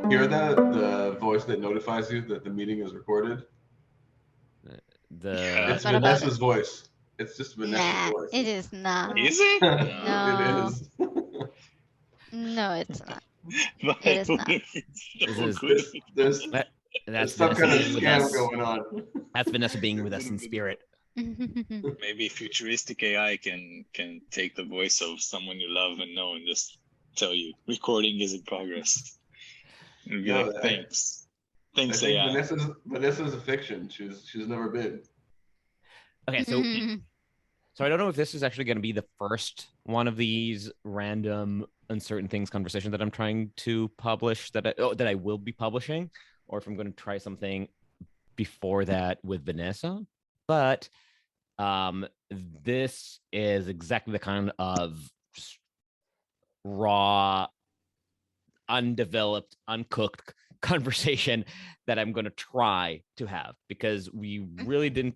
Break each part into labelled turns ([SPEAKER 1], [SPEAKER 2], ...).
[SPEAKER 1] Hear that? The voice that notifies you that the meeting is recorded?
[SPEAKER 2] The
[SPEAKER 1] It's
[SPEAKER 3] What about it?
[SPEAKER 1] Vanessa's voice. It's just Vanessa's
[SPEAKER 3] Nah,
[SPEAKER 1] voice.
[SPEAKER 3] it is not.
[SPEAKER 2] Is it?
[SPEAKER 1] It
[SPEAKER 3] No,
[SPEAKER 1] is.
[SPEAKER 3] no, it's not. It
[SPEAKER 2] But
[SPEAKER 3] is not.
[SPEAKER 2] it's
[SPEAKER 3] It's
[SPEAKER 2] so
[SPEAKER 1] There's
[SPEAKER 3] not.
[SPEAKER 2] good.
[SPEAKER 1] there's there's
[SPEAKER 2] It's
[SPEAKER 4] That,
[SPEAKER 1] there's
[SPEAKER 4] that's
[SPEAKER 1] some
[SPEAKER 4] Vanessa
[SPEAKER 1] kind of
[SPEAKER 4] being with
[SPEAKER 1] scam
[SPEAKER 4] us.
[SPEAKER 1] going on.
[SPEAKER 4] That's Vanessa being with us in
[SPEAKER 2] good.
[SPEAKER 4] spirit.
[SPEAKER 2] Maybe futuristic AI can take the voice of someone you love and know and just tell you recording is in progress. And be
[SPEAKER 1] No,
[SPEAKER 2] like, thanks.
[SPEAKER 1] I
[SPEAKER 2] Thanks,
[SPEAKER 1] think
[SPEAKER 2] AI.
[SPEAKER 1] Vanessa's a fiction. She's never been.
[SPEAKER 4] Okay, so I don't know if this is actually going to be the first one of these random uncertain things conversation that I'm trying to publish that I will be publishing, or if I'm going to try something before that with Vanessa. But this is exactly the kind of just raw, undeveloped, uncooked conversation that I'm going to try to have, because we really didn't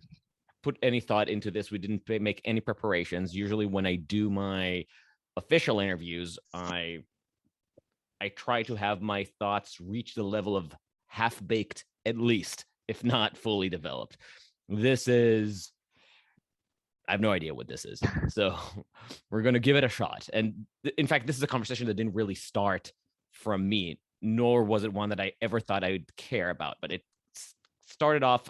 [SPEAKER 4] put any thought into this. We didn't make any preparations. Usually when I do my official interviews, I try to have my thoughts reach the level of half baked, at least, if not fully developed. This is, I have no idea what this is. So we're going to give it a shot. And in fact, this is a conversation that didn't really start from me, nor was it one that I ever thought I would care about. But it started off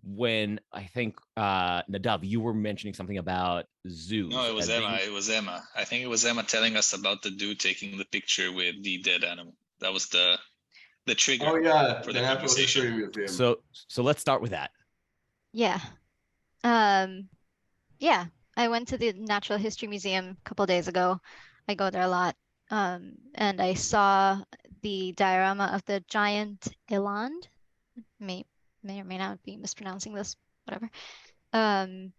[SPEAKER 4] when I think, Nadav, you were mentioning something about zoos.
[SPEAKER 2] No, it was Emma.
[SPEAKER 4] Being...
[SPEAKER 2] It was Emma. I think it was Emma telling us about the dude taking the picture with the dead animal. That was the trigger.
[SPEAKER 1] Oh yeah,
[SPEAKER 2] for
[SPEAKER 1] the
[SPEAKER 2] the
[SPEAKER 1] Natural
[SPEAKER 2] conversation.
[SPEAKER 1] History Museum.
[SPEAKER 4] So let's start with that.
[SPEAKER 3] Yeah. Um, yeah. I went to the Natural History Museum a couple days ago. I go there a lot. And I saw the diorama of the giant eland. May may or may not be mispronouncing this, whatever. Um,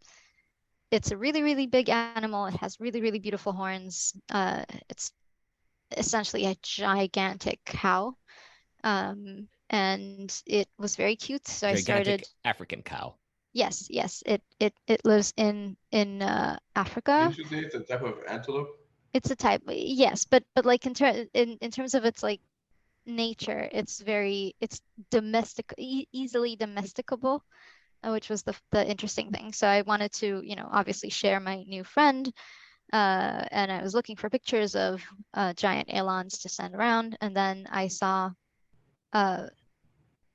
[SPEAKER 3] it's a really, really big animal. It has really, really beautiful horns. It's essentially a gigantic cow. And it was very cute. So I
[SPEAKER 4] Gigantic
[SPEAKER 3] started,
[SPEAKER 4] African cow.
[SPEAKER 3] yes, yes, it lives in Africa.
[SPEAKER 1] Didn't you say it's a type of antelope?
[SPEAKER 3] It's a type, yes, but like in terms of its like nature, it's easily domesticable, which was the interesting thing. So I wanted to, obviously share my new friend, and I was looking for pictures of giant elands to send around, and then uh,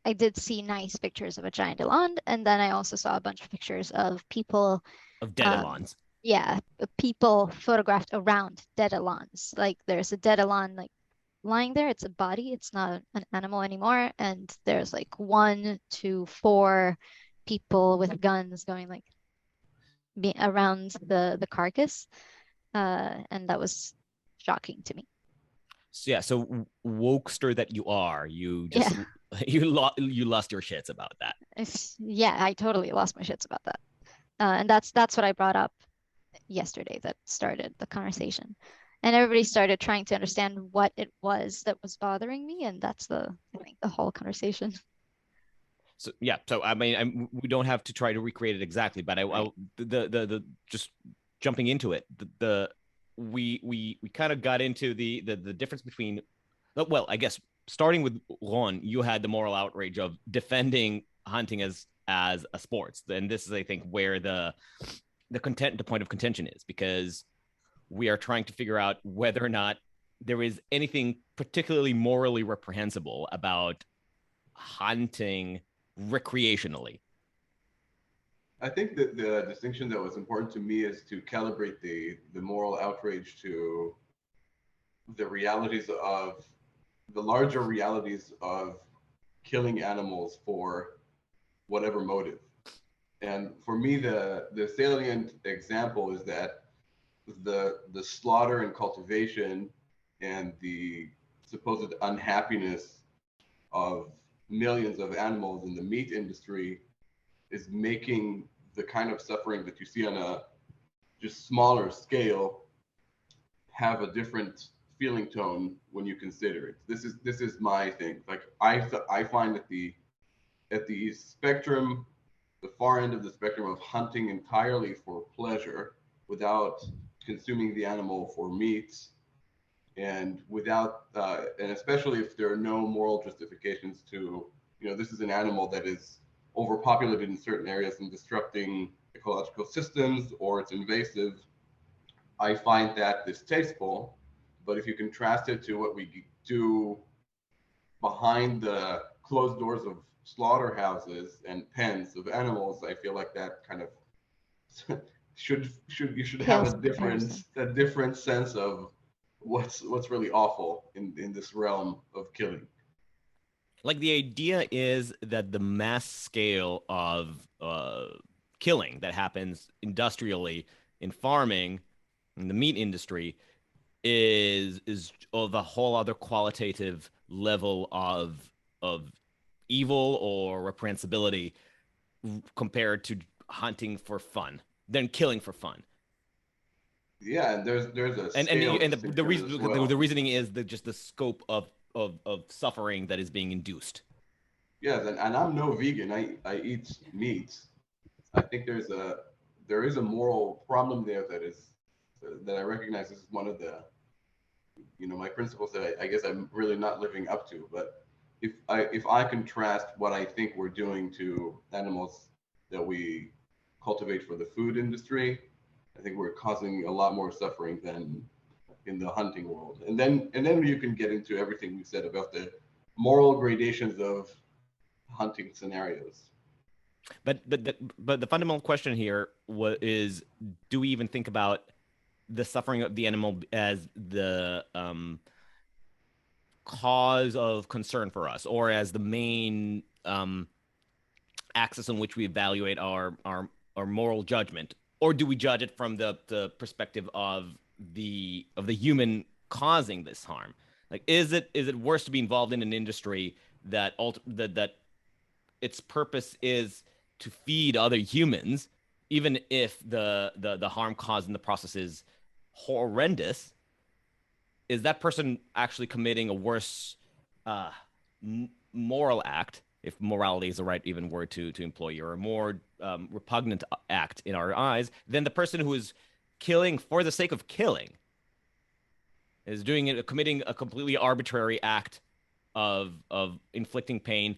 [SPEAKER 3] I did see nice pictures of a giant eland, and then I also saw a bunch of pictures of people,
[SPEAKER 4] Of dead
[SPEAKER 3] um,
[SPEAKER 4] elons.
[SPEAKER 3] yeah, people photographed around dead elands. Like there's a dead eland like lying there. It's a body. It's not an animal anymore. And there's like 1 to 4 people with guns going like be around the carcass. And that was shocking to me.
[SPEAKER 4] So yeah, so wokester that you are, you
[SPEAKER 3] Yeah.
[SPEAKER 4] just you lost your shits about that.
[SPEAKER 3] Yeah, I totally lost my shits about that. And that's what I brought up yesterday that started the conversation. And everybody started trying to understand what it was that was bothering me, and that's I think the whole conversation.
[SPEAKER 4] So yeah, so I mean, we don't have to try to recreate it exactly, but
[SPEAKER 3] Right.
[SPEAKER 4] the just jumping into it, we kind of got into the difference between, well, I guess starting with Ron, you had the moral outrage of defending hunting as a sports, and this is, I think, where the point of contention is, because we are trying to figure out whether or not there is anything particularly morally reprehensible about hunting recreationally.
[SPEAKER 1] I think that the distinction that was important to me is to calibrate the moral outrage to the realities of the larger realities of killing animals for whatever motive. And for me, the salient example is that the slaughter and cultivation and the supposed unhappiness of millions of animals in the meat industry is making the kind of suffering that you see on a just smaller scale have a different feeling tone when you consider it. This is my thing. Like I find that the spectrum, the far end of the spectrum of hunting entirely for pleasure without consuming the animal for meat, and without, and especially if there are no moral justifications to, this is an animal that is overpopulated in certain areas and disrupting ecological systems, or it's invasive, I find that distasteful. But if you contrast it to what we do behind the closed doors of slaughterhouses and pens of animals, I feel like that kind of you should have
[SPEAKER 3] Pales in comparison.
[SPEAKER 1] a different sense of what's really awful in this realm of killing.
[SPEAKER 4] Like the idea is that the mass scale of killing that happens industrially in farming, in the meat industry, is of a whole other qualitative level of evil or reprehensibility compared to hunting for fun than killing for fun.
[SPEAKER 1] Yeah, and there's a
[SPEAKER 4] And
[SPEAKER 1] scale
[SPEAKER 4] the reason
[SPEAKER 1] as well.
[SPEAKER 4] the reasoning is just the scope of suffering that is being induced.
[SPEAKER 1] Yes, and I'm no vegan. I eat meat. I think there is a moral problem there that I recognize is one of the my principles that I guess I'm really not living up to. But if I contrast what I think we're doing to animals that we cultivate for the food industry, I think we're causing a lot more suffering than in the hunting world. And then you can get into everything we said about the moral gradations of hunting scenarios.
[SPEAKER 4] But the fundamental question here is: do we even think about the suffering of the animal as the cause of concern for us, or as the main axis on which we evaluate our moral judgment, or do we judge it from the perspective of the human causing this harm? Like, is it worse to be involved in an industry that its purpose is to feed other humans, even if the harm caused in the process is horrendous? Is that person actually committing a worse uh, moral act, if morality is the right even word to employ, or a more repugnant act in our eyes, than the person who is killing for the sake of killing, is doing it, committing a completely arbitrary act of inflicting pain,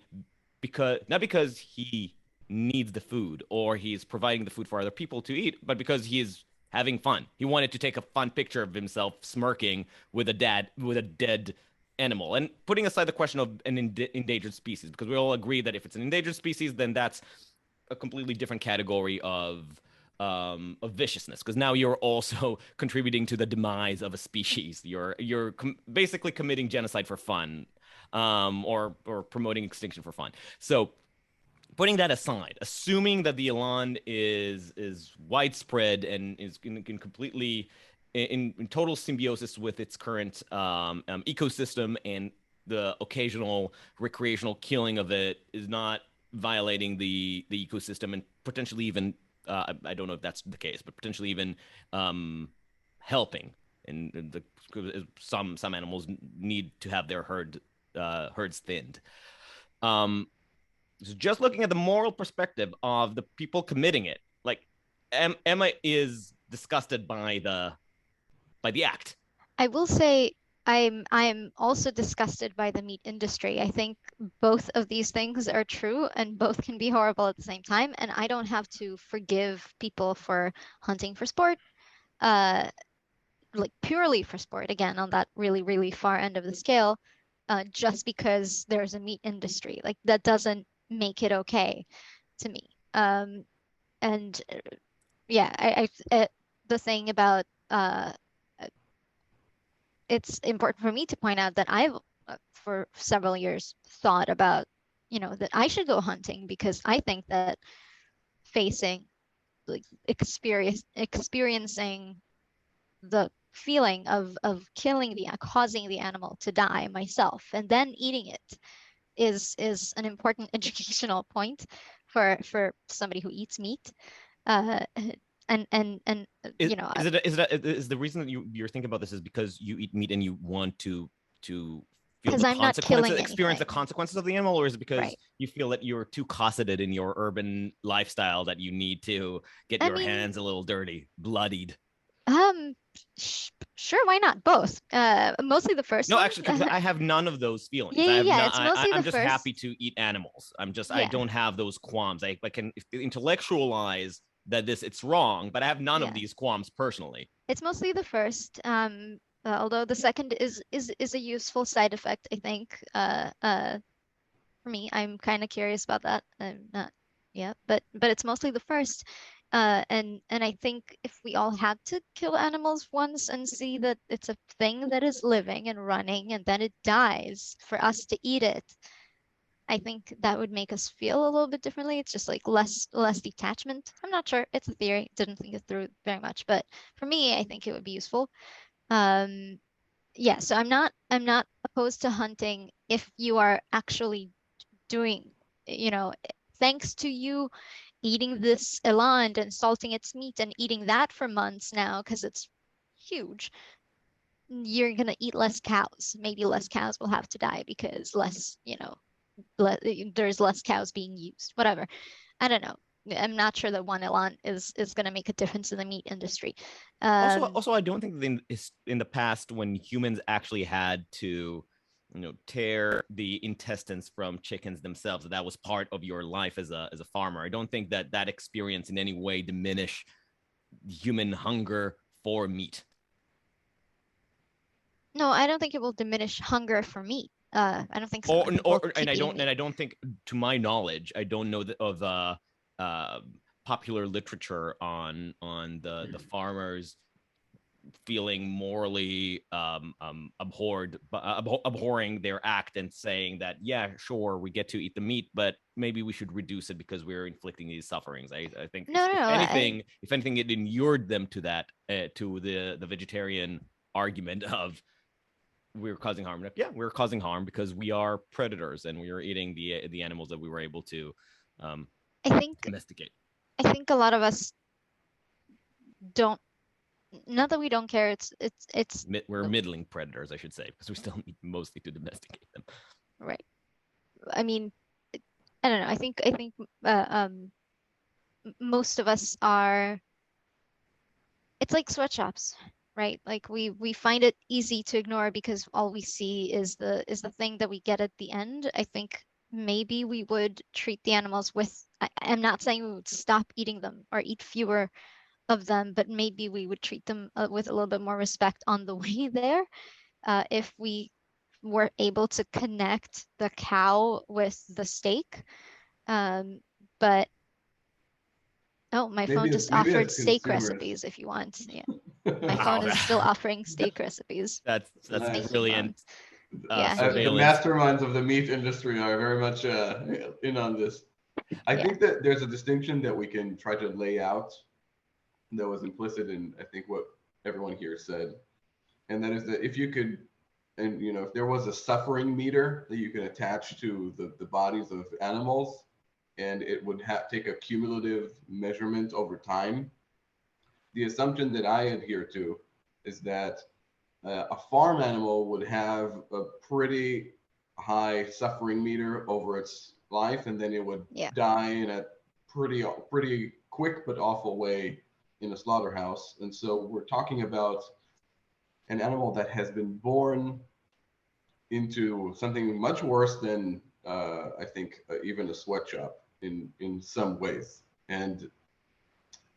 [SPEAKER 4] because not because he needs the food or he's providing the food for other people to eat, but because he is having fun. He wanted to take a fun picture of himself smirking with a dead animal. And putting aside the question of an endangered species, because we all agree that if it's an endangered species, then that's a completely different category of viciousness, because now you're also contributing to the demise of a species. You're basically committing genocide for fun, or promoting extinction for fun. So putting that aside, assuming that the elan is widespread and is in completely in total symbiosis with its current ecosystem, and the occasional recreational killing of it is not violating the ecosystem, and potentially even I don't know if that's the case, but potentially even helping. And some animals need to have their herds thinned. So just looking at the moral perspective of the people committing it, like Emma is disgusted by the act.
[SPEAKER 3] I will say I'm also disgusted by the meat industry. I think both of these things are true and both can be horrible at the same time. And I don't have to forgive people for hunting for sport, uh, like purely for sport, again, on that really, really far end of the scale, just because there's a meat industry. Like that doesn't make it okay to me. And yeah, the thing about it's important for me to point out that I've for several years thought about, that I should go hunting because I think that facing like experiencing the feeling of killing causing the animal to die myself and then eating it is an important educational point for somebody who eats meat. Uh, and
[SPEAKER 4] Is,
[SPEAKER 3] you know,
[SPEAKER 4] is the reason that you're thinking about this is because you eat meat and you want to feel
[SPEAKER 3] because
[SPEAKER 4] the
[SPEAKER 3] I'm not killing
[SPEAKER 4] consequences, experience the
[SPEAKER 3] anything,
[SPEAKER 4] consequences of the animal, or is it because
[SPEAKER 3] right?
[SPEAKER 4] you feel that you're too cosseted in your urban lifestyle that you need to get
[SPEAKER 3] I
[SPEAKER 4] your
[SPEAKER 3] mean,
[SPEAKER 4] hands a little dirty, bloodied?
[SPEAKER 3] Um, Sure, why not? Both. Mostly the first
[SPEAKER 4] No,
[SPEAKER 3] one.
[SPEAKER 4] actually, I have none of those feelings.
[SPEAKER 3] Yeah,
[SPEAKER 4] I
[SPEAKER 3] yeah,
[SPEAKER 4] have
[SPEAKER 3] yeah.
[SPEAKER 4] not.
[SPEAKER 3] It's mostly
[SPEAKER 4] I'm
[SPEAKER 3] the
[SPEAKER 4] just
[SPEAKER 3] first.
[SPEAKER 4] happy to eat animals. I
[SPEAKER 3] Yeah.
[SPEAKER 4] don't have those qualms. I can intellectualize that it's wrong, but I have none of
[SPEAKER 3] Yeah.
[SPEAKER 4] these qualms personally.
[SPEAKER 3] It's mostly the first. Although the second is a useful side effect, I think. For me, I'm kind of curious about that. I'm not, yeah, but it's mostly the first. And I think if we all had to kill animals once and see that it's a thing that is living and running and then it dies for us to eat it, I think that would make us feel a little bit differently. It's just like less detachment. I'm not sure. It's a theory. Didn't think it through very much, but for me, I think it would be useful. Yeah, so I'm not opposed to hunting if you are actually doing, you know, thanks to you eating this eland and salting its meat and eating that for months now because it's huge, you're gonna eat less cows. Maybe less cows will have to die because less, there's less cows being used. Whatever. I don't know. I'm not sure that one eland is gonna make a difference in the meat industry.
[SPEAKER 4] Also, I don't think in the past when humans actually had to, tear the intestines from chickens themselves, that was part of your life as a farmer. I don't think that experience in any way diminish human hunger for meat.
[SPEAKER 3] No, I don't think it will diminish hunger for meat. I don't think so. I think we'll keep eating meat.
[SPEAKER 4] And I don't think, to my knowledge, I don't know of popular literature on the farmers feeling morally abhorring their act and saying that, yeah, sure, we get to eat the meat, but maybe we should reduce it because we're inflicting these sufferings. I think
[SPEAKER 3] No,
[SPEAKER 4] if anything, it inured them to that, to the vegetarian argument of we're causing harm. Yeah, we're causing harm because we are predators and we are eating the animals that we were able to
[SPEAKER 3] I think
[SPEAKER 4] domesticate.
[SPEAKER 3] I think a lot of us don't. Not that we don't care.
[SPEAKER 4] We're middling predators, I should say, because we still need mostly to domesticate them.
[SPEAKER 3] Right. I mean, I don't know. I think most of us are. It's like sweatshops, right? Like we find it easy to ignore because all we see is the thing that we get at the end. I think maybe we would treat the animals with. I'm not saying we would stop eating them or eat fewer of them, but maybe we would treat them with a little bit more respect on the way there. If we were able to connect the cow with the steak. But oh, my phone just
[SPEAKER 1] maybe
[SPEAKER 3] offered
[SPEAKER 1] as
[SPEAKER 3] steak
[SPEAKER 1] consumers.
[SPEAKER 3] recipes if you want. Yeah. My
[SPEAKER 4] Wow,
[SPEAKER 3] phone is still offering steak recipes.
[SPEAKER 4] That's
[SPEAKER 1] Nice.
[SPEAKER 4] brilliant.
[SPEAKER 3] Yeah.
[SPEAKER 1] The
[SPEAKER 4] Surveillance.
[SPEAKER 1] masterminds of the meat industry are very much in on this. I
[SPEAKER 3] Yeah.
[SPEAKER 1] think that there's a distinction that we can try to lay out that was implicit in, I think, what everyone here said. And that is that if you could, and if there was a suffering meter that you could attach to the bodies of animals, and it would take a cumulative measurement over time, the assumption that I adhere to is that a farm animal would have a pretty high suffering meter over its life, and then it would die in a pretty quick but awful way in a slaughterhouse. And so we're talking about an animal that has been born into something much worse than I think even a sweatshop in some ways. And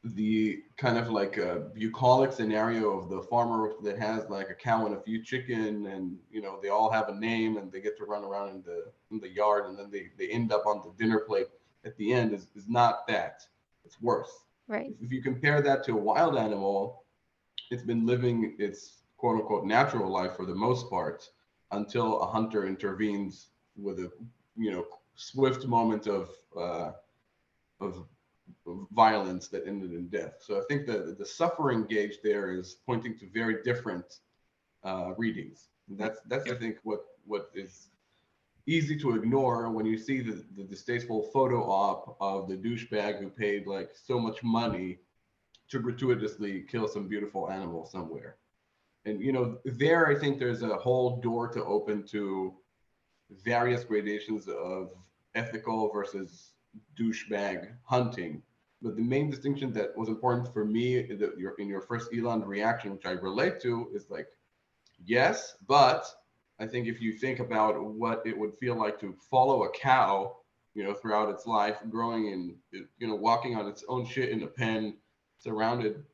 [SPEAKER 1] the kind of like a bucolic scenario of the farmer that has like a cow and a few chicken, and they all have a name and they get to run around in the yard, and then they end up on the dinner plate at the end is not that. It's worse.
[SPEAKER 3] Right.
[SPEAKER 1] If you compare that to a wild animal, it's been living its quote unquote natural life for the most part until a hunter intervenes with a swift moment of violence that ended in death. So I think that the suffering gauge there is pointing to very different readings. And that's I think what is easy to ignore when you see the distasteful photo op of the douchebag who paid like so much money to gratuitously kill some beautiful animal somewhere. And there I think there's a whole door to open to various gradations of ethical versus douchebag hunting, But the main distinction that was important for me that in your first Elon reaction, which I relate to, is like, yes, but I think if you think about what it would feel like to follow a cow, throughout its life, growing in, walking on its own shit in a pen, surrounded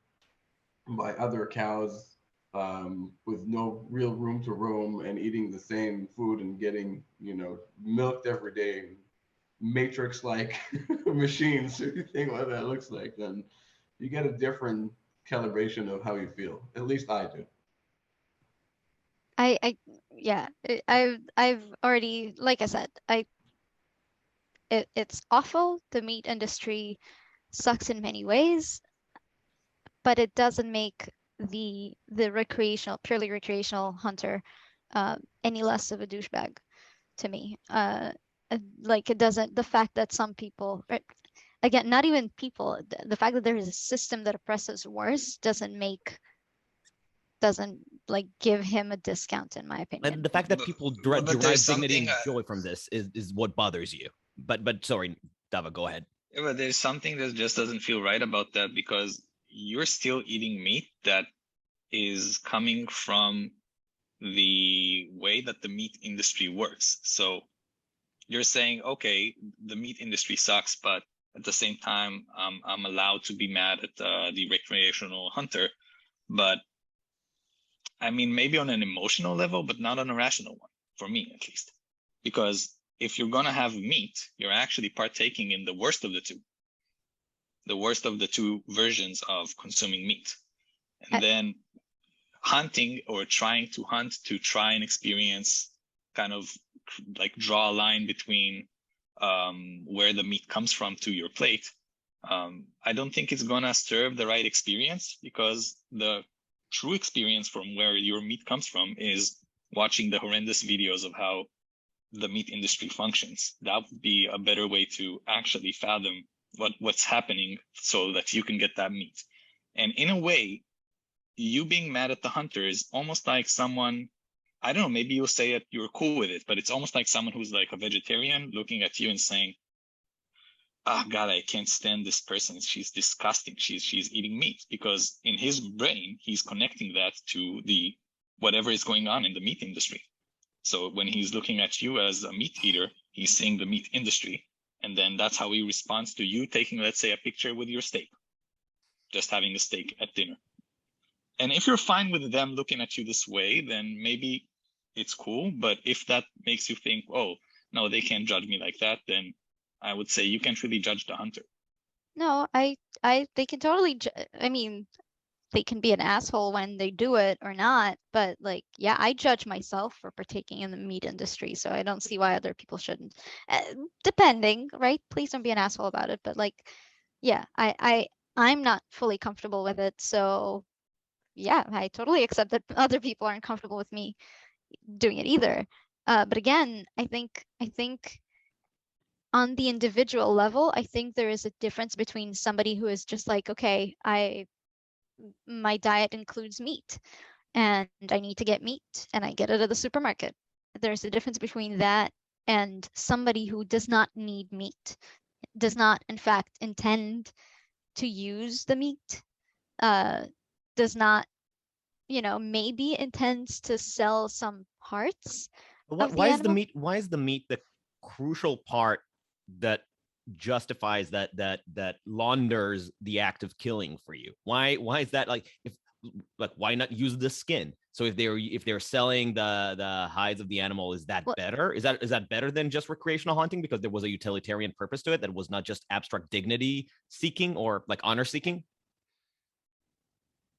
[SPEAKER 1] by other cows, with no real room to roam, and eating the same food and getting, milked every day, matrix-like machines. If you think what that looks like, then you get a different calibration of how you feel. At least I do.
[SPEAKER 3] Yeah, I've already, like I said, it's awful. The meat industry sucks in many ways, but it doesn't make the purely recreational hunter any less of a douchebag to me. Like, it doesn't, the fact that some people, right, again, not even people, the fact that there is a system that oppresses worse doesn't like give him a discount, in my opinion.
[SPEAKER 4] And the fact that people
[SPEAKER 2] but
[SPEAKER 4] derive
[SPEAKER 2] there's
[SPEAKER 4] dignity
[SPEAKER 2] something,
[SPEAKER 4] and joy from this is what bothers you. But sorry, Dava, go ahead.
[SPEAKER 2] yeah, but there's something that just doesn't feel right about that, because you're still eating meat that is coming from the way that the meat industry works. So you're saying, okay, the meat industry sucks, but at the same time, I'm allowed to be mad at the recreational hunter. But I mean, maybe on an emotional level, but not on a rational one, for me at least. Because if you're going to have meat, you're actually partaking in the worst of the two versions of consuming meat. And then hunting, or trying to hunt to try and experience, kind of like draw a line between where the meat comes from to your plate. I don't think it's gonna serve the right experience, because the true experience from where your meat comes from is watching the horrendous videos of how the meat industry functions. That would be a better way to actually fathom what's happening, so that you can get that meat. And in a way, you being mad at the hunter is almost like someone, I don't know, maybe you'll say that you're cool with it, but it's almost like someone who's like a vegetarian looking at you and saying, "Ah, oh, God, I can't stand this person. She's disgusting. She's eating meat," because in his brain, he's connecting that to the whatever is going on in the meat industry. So when he's looking at you as a meat eater, he's seeing the meat industry. And then that's how he responds to you taking, let's say, a picture with your steak, just having a steak at dinner. And if you're fine with them looking at you this way, then maybe it's cool. But if that makes you think, oh, no, they can't judge me like that, then I would say you can't really judge the hunter.
[SPEAKER 3] No, they can totally, I mean, they can be an asshole when they do it or not, but like, yeah, I judge myself for partaking in the meat industry, so I don't see why other people shouldn't. Depending, right? Please don't be an asshole about it, but like, yeah, I'm not fully comfortable with it, so yeah, I totally accept that other people aren't comfortable with me doing it either. But again, I think on the individual level, I think there is a difference between somebody who is just like, okay, my diet includes meat and I need to get meat and I get it at the supermarket. There's a difference between that and somebody who does not need meat, does not in fact intend to use the meat, does not, maybe intends to sell some parts of the
[SPEAKER 4] Why is the
[SPEAKER 3] animal.
[SPEAKER 4] meat? Why is the meat the crucial part that justifies that launders the act of killing for you? Why is that, like, why not use the skin? So if they're selling the hides of the animal, is that better? Is that better than just recreational hunting because there was a utilitarian purpose to it that was not just abstract dignity seeking or like honor seeking?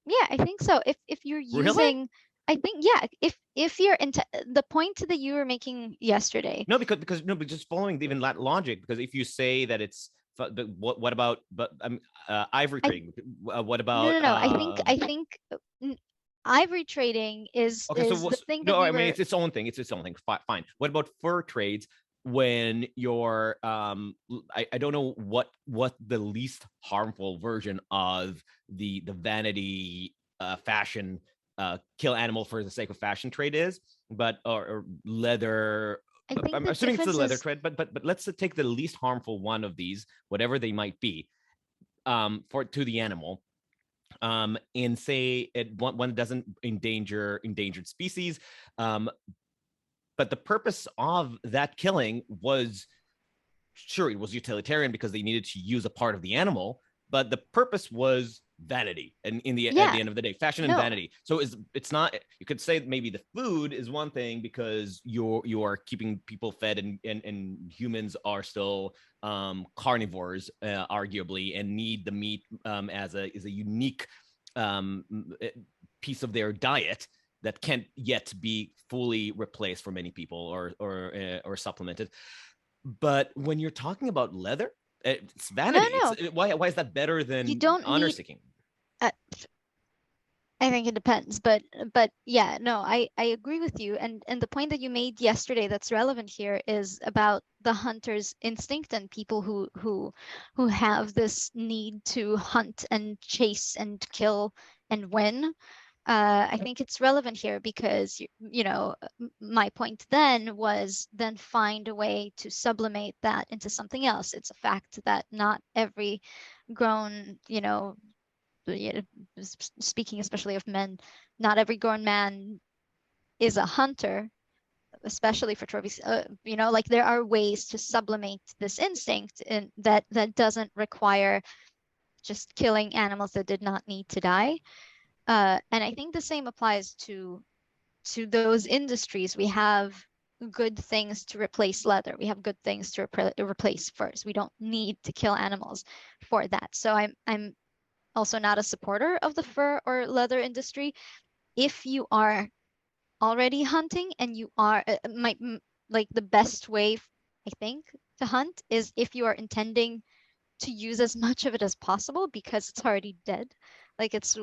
[SPEAKER 3] Yeah, I think so. If you're using,
[SPEAKER 4] really?
[SPEAKER 3] I think, yeah, if you're into the point that you were making yesterday.
[SPEAKER 4] No, because just following even that logic, because if you say that it's, but what about, but ivory trading? What about
[SPEAKER 3] no, I think ivory trading is
[SPEAKER 4] okay, so
[SPEAKER 3] the thing that
[SPEAKER 4] no,
[SPEAKER 3] we
[SPEAKER 4] I mean
[SPEAKER 3] were.
[SPEAKER 4] it's its own thing. It's its own thing. Fine. What about fur trades? When you're I don't know what the least harmful version of the vanity fashion kill animal for the sake of fashion trade is, but or leather.
[SPEAKER 3] I think
[SPEAKER 4] I'm
[SPEAKER 3] the
[SPEAKER 4] assuming it's the
[SPEAKER 3] difference
[SPEAKER 4] leather
[SPEAKER 3] is,
[SPEAKER 4] trade, but let's take the least harmful one of these, whatever they might be. to the animal, and say one doesn't endanger endangered species, but the purpose of that killing was, sure, it was utilitarian because they needed to use a part of the animal, but the purpose was vanity, and at the end of the day, fashion and vanity. So it's not, you could say maybe the food is one thing because you are keeping people fed, and humans are still carnivores, arguably, and need the meat as a unique piece of their diet that can't yet be fully replaced for many people or supplemented. But when you're talking about leather, it's vanity.
[SPEAKER 3] No.
[SPEAKER 4] Why is that better than
[SPEAKER 3] You don't
[SPEAKER 4] honor
[SPEAKER 3] need,
[SPEAKER 4] seeking?
[SPEAKER 3] I think it depends, but yeah, no, I agree with you. And the point that you made yesterday that's relevant here is about the hunter's instinct and people who have this need to hunt and chase and kill and win. I think it's relevant here because you know, my point then was then find a way to sublimate that into something else. It's a fact that not every grown, you know, speaking especially of men, not every grown man is a hunter, especially for trophies. You know, like there are ways to sublimate this instinct, and that doesn't require just killing animals that did not need to die. And I think the same applies to those industries. We have good things to replace leather. We have good things to replace furs. We don't need to kill animals for that. So I'm also not a supporter of the fur or leather industry. If you are already hunting and you are like the best way, I think, to hunt is if you are intending to use as much of it as possible because it's already dead. Like it's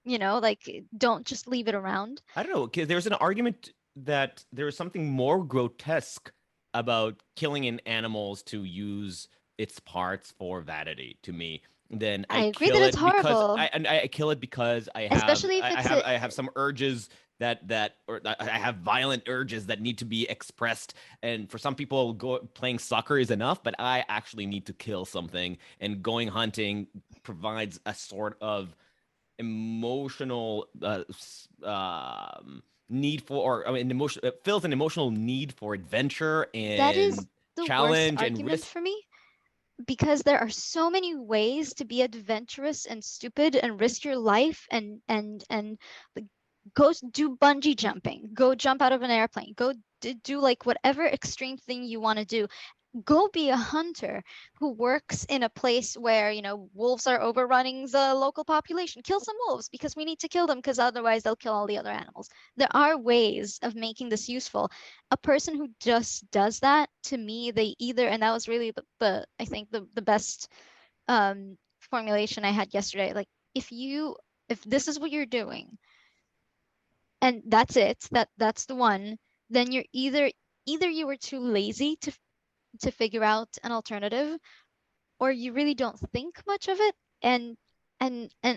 [SPEAKER 3] you know, like don't just leave it around.
[SPEAKER 4] I don't know, because there's an argument that there is something more grotesque about killing an animals to use its parts for vanity to me than
[SPEAKER 3] I agree that it's horrible.
[SPEAKER 4] I kill it because
[SPEAKER 3] Especially if
[SPEAKER 4] I have some urges or I have violent urges that need to be expressed, and for some people playing soccer is enough, but I actually need to kill something, and going hunting provides a sort of emotional need for, or I mean, it fills an emotional need for adventure and
[SPEAKER 3] that is the
[SPEAKER 4] challenge
[SPEAKER 3] worst
[SPEAKER 4] and
[SPEAKER 3] argument
[SPEAKER 4] risk
[SPEAKER 3] for me, because there are so many ways to be adventurous and stupid and risk your life and go do bungee jumping, go jump out of an airplane, go do like whatever extreme thing you want to do. Go be a hunter who works in a place where, you know, wolves are overrunning the local population. Kill some wolves because we need to kill them because otherwise they'll kill all the other animals. There are ways of making this useful. A person who just does that, to me, they either, and that was really the I think the best formulation I had yesterday. Like if this is what you're doing and that's it, that's the one, then you're either you were too lazy to figure out an alternative, or you really don't think much of it. And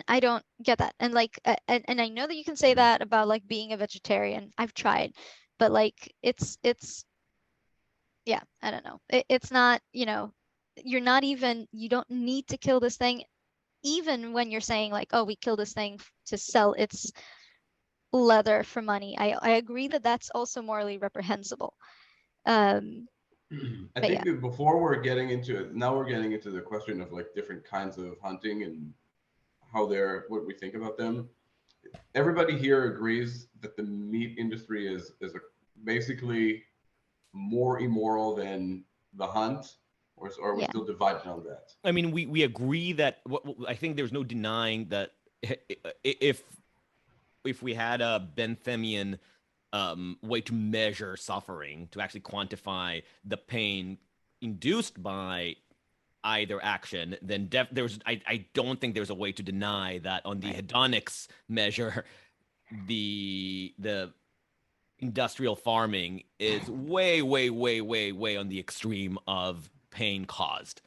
[SPEAKER 3] I don't get that. And like and I know that you can say that about like being a vegetarian. I've tried, but like it's yeah, I don't know. It's not, you know, you don't need to kill this thing, even when you're saying like, oh, we kill this thing to sell its leather for money. I agree that that's also morally reprehensible.
[SPEAKER 1] I think that before we're getting into it, now we're getting into the question of like different kinds of hunting and what we think about them. Everybody here agrees that the meat industry is basically more immoral than the hunt, or are we still divided on that?
[SPEAKER 4] I mean, we agree that I think there's no denying that if we had a Benthamian way to measure suffering, to actually quantify the pain induced by either action, then I don't think there's a way to deny that on the hedonics measure, the industrial farming is way on the extreme of pain caused.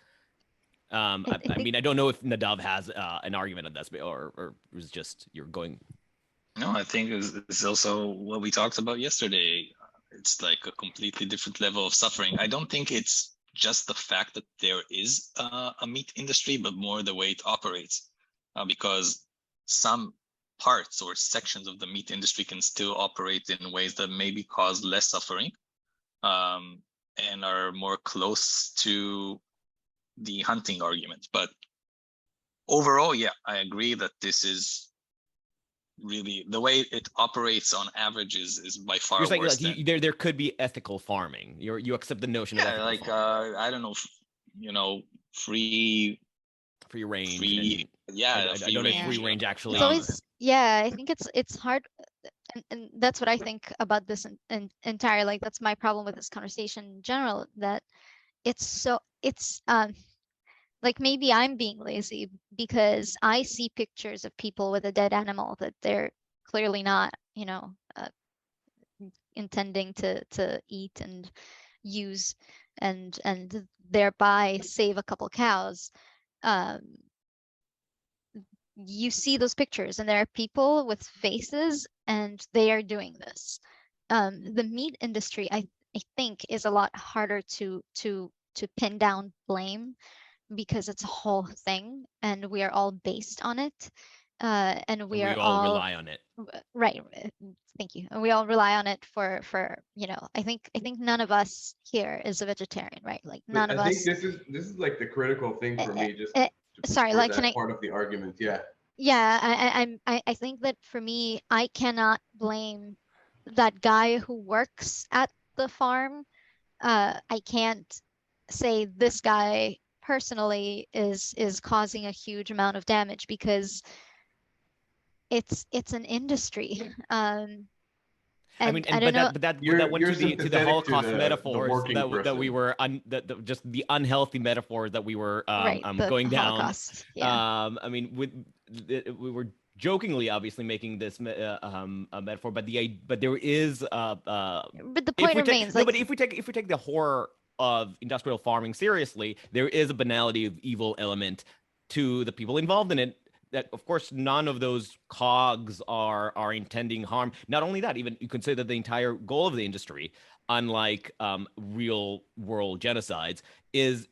[SPEAKER 4] I mean, I don't know if Nadav has an argument on this, or it was just you're going.
[SPEAKER 2] No, I think it's also what we talked about yesterday. It's like a completely different level of suffering. I don't think it's just the fact that there is a meat industry, but more the way it operates, because some parts or sections of the meat industry can still operate in ways that maybe cause less suffering, and are more close to the hunting argument. But overall, yeah, I agree that this is really the way it operates on average is by far
[SPEAKER 4] You're saying
[SPEAKER 2] worse
[SPEAKER 4] like
[SPEAKER 2] than,
[SPEAKER 4] there could be ethical farming. You accept the notion of
[SPEAKER 2] yeah,
[SPEAKER 4] ethical
[SPEAKER 2] like
[SPEAKER 4] farming.
[SPEAKER 2] I don't know, free
[SPEAKER 4] Range
[SPEAKER 2] free yeah,
[SPEAKER 4] I
[SPEAKER 2] free
[SPEAKER 4] don't know if
[SPEAKER 3] Yeah.
[SPEAKER 4] free
[SPEAKER 2] range.
[SPEAKER 4] range
[SPEAKER 3] It's
[SPEAKER 4] actually.
[SPEAKER 3] always, yeah, I think it's hard, and that's what I think about this entire, like that's my problem with this conversation in general, that it's like maybe I'm being lazy because I see pictures of people with a dead animal that they're clearly not, intending to eat and use and thereby save a couple cows. Um, you see those pictures and there are people with faces and they are doing this. The meat industry, I think, is a lot harder to pin down blame because it's a whole thing and we are all based on it. And we are
[SPEAKER 4] all
[SPEAKER 3] all
[SPEAKER 4] rely on it.
[SPEAKER 3] right. Thank you. And we all rely on it for I think none of us here is a vegetarian, right? Like none
[SPEAKER 1] But
[SPEAKER 3] of
[SPEAKER 1] I think
[SPEAKER 3] us.
[SPEAKER 1] this is like the critical thing for me, just
[SPEAKER 3] Sorry,
[SPEAKER 1] for
[SPEAKER 3] like can
[SPEAKER 1] that
[SPEAKER 3] I?
[SPEAKER 1] part of the argument. Yeah.
[SPEAKER 3] Yeah, I think that for me, I cannot blame that guy who works at the farm. I can't say this guy personally is causing a huge amount of damage because it's an industry.
[SPEAKER 4] I mean,
[SPEAKER 3] And I
[SPEAKER 4] and
[SPEAKER 3] don't know.
[SPEAKER 4] but that went
[SPEAKER 1] You're
[SPEAKER 4] to the
[SPEAKER 1] sympathetic to
[SPEAKER 4] Holocaust
[SPEAKER 1] the
[SPEAKER 4] metaphors
[SPEAKER 1] working
[SPEAKER 4] that we
[SPEAKER 1] person.
[SPEAKER 4] were just the unhealthy metaphors that we were
[SPEAKER 3] Right, the
[SPEAKER 4] going down.
[SPEAKER 3] Holocaust. Yeah.
[SPEAKER 4] I mean, we were jokingly obviously making this a metaphor, but there is
[SPEAKER 3] But the
[SPEAKER 4] if
[SPEAKER 3] point
[SPEAKER 4] we take
[SPEAKER 3] remains,
[SPEAKER 4] no,
[SPEAKER 3] like,
[SPEAKER 4] but if we take the horror of industrial farming seriously, there is a banality of evil element to the people involved in it. That of course none of those cogs are intending harm. Not only that, even you could say that the entire goal of the industry, unlike real world genocides, is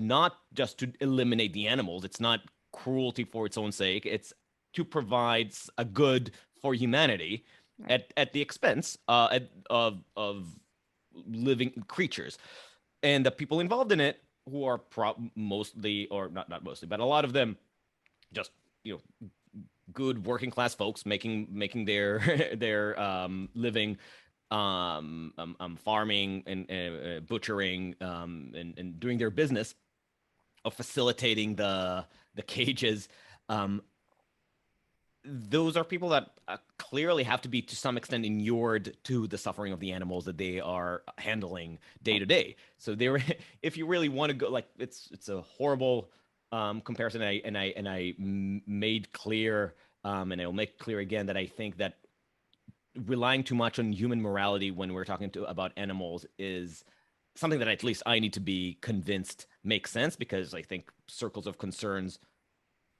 [SPEAKER 4] not just to eliminate the animals. It's not cruelty for its own sake. It's to provide a good for humanity
[SPEAKER 3] right.
[SPEAKER 4] at the expense of living creatures, and the people involved in it who are mostly, or not mostly, but a lot of them, just good working class folks making their their living farming and butchering and doing their business of facilitating the cages. Those are people that clearly have to be to some extent inured to the suffering of the animals that they are handling day to day. So they're, if you really want to go, like it's a horrible comparison. I made clear, and I will make clear again, that I think that relying too much on human morality when we're talking about animals is something that at least I need to be convinced makes sense, because I think circles of concerns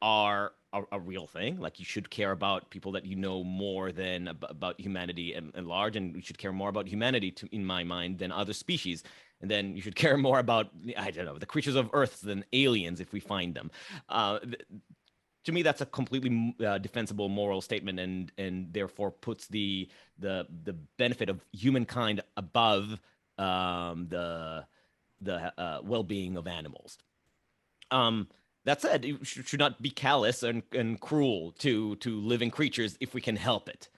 [SPEAKER 4] are a real thing. Like, you should care about people that you know more than about humanity and large, and you should care more about humanity, in my mind, than other species. And then you should care more about, I don't know, the creatures of Earth than aliens if we find them. To me, that's a completely defensible moral statement, and therefore puts the benefit of humankind above the well-being of animals. That said, you should not be callous and cruel to living creatures if we can help it.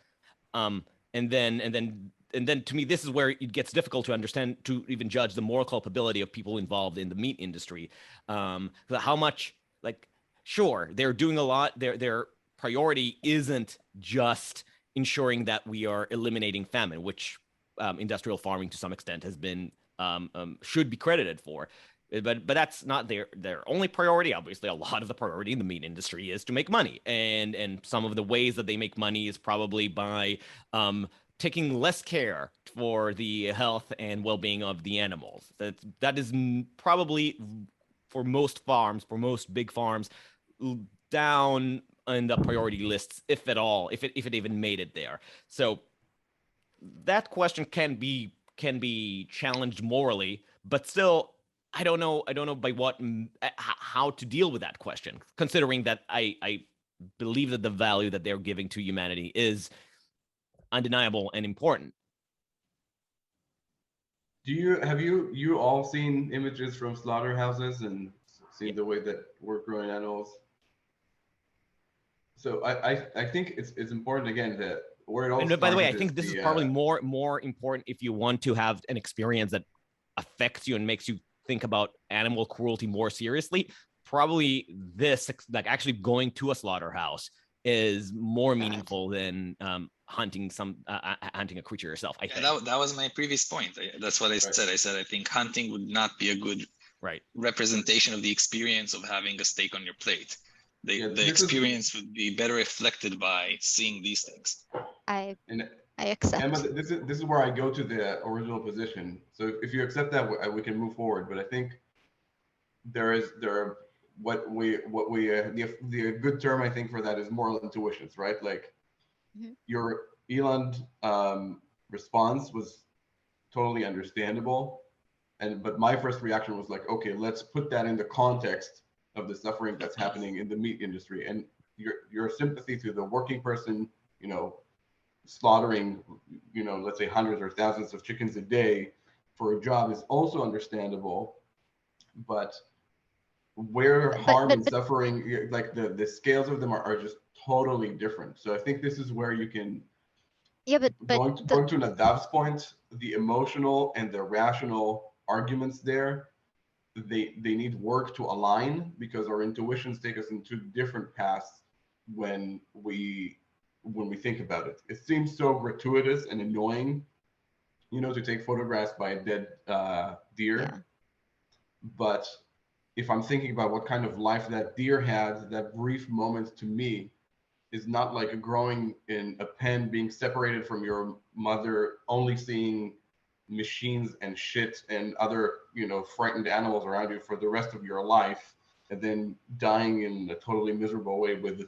[SPEAKER 4] And then to me, this is where it gets difficult to understand, to even judge the moral culpability of people involved in the meat industry. How much, like, sure, they're doing a lot. Their priority isn't just ensuring that we are eliminating famine, which industrial farming to some extent has been should be credited for. But that's not their only priority. Obviously, a lot of the priority in the meat industry is to make money, and some of the ways that they make money is probably by taking less care for the health and well-being of the animals. That is probably, for most farms, for most big farms, down in the priority lists, if at all, if it even made it there. So that question can be challenged morally, but still, I don't know by what how to deal with that question, considering that I believe that the value that they're giving to humanity is undeniable and important.
[SPEAKER 1] Have you all seen images from slaughterhouses and seen the way that we're growing animals? So I think it's important again that where it all
[SPEAKER 4] And by the way, I
[SPEAKER 1] started
[SPEAKER 4] think this is probably more important if you want to have an experience that affects you and makes you think about animal cruelty more seriously. Probably this, like actually going to a slaughterhouse, is more meaningful than hunting a creature yourself. I think
[SPEAKER 2] that was my previous point. That's what I said. I said I think hunting would not be a good representation of the experience of having a steak on your plate. The experience would be better reflected by seeing these things.
[SPEAKER 3] I accept.
[SPEAKER 1] Emma, this is where I go to the original position. So if you accept that, we can move forward. But I think there are the good term I think for that is moral intuitions, right? Like your Eland response was totally understandable, but my first reaction was like, okay, let's put that in the context of the suffering that's happening in the meat industry, and your sympathy to the working person, slaughtering, let's say hundreds or thousands of chickens a day for a job is also understandable, but where harm and suffering, like the scales of them are just totally different. So I think this is where you can, going to Nadav's point, the emotional and the rational arguments there, they need work to align, because our intuitions take us into different paths when we think about it. It seems so gratuitous and annoying, to take photographs by a dead deer. But if I'm thinking about what kind of life that deer had, that brief moment to me is not like growing in a pen, being separated from your mother, only seeing machines and shit and other, frightened animals around you for the rest of your life, and then dying in a totally miserable way with,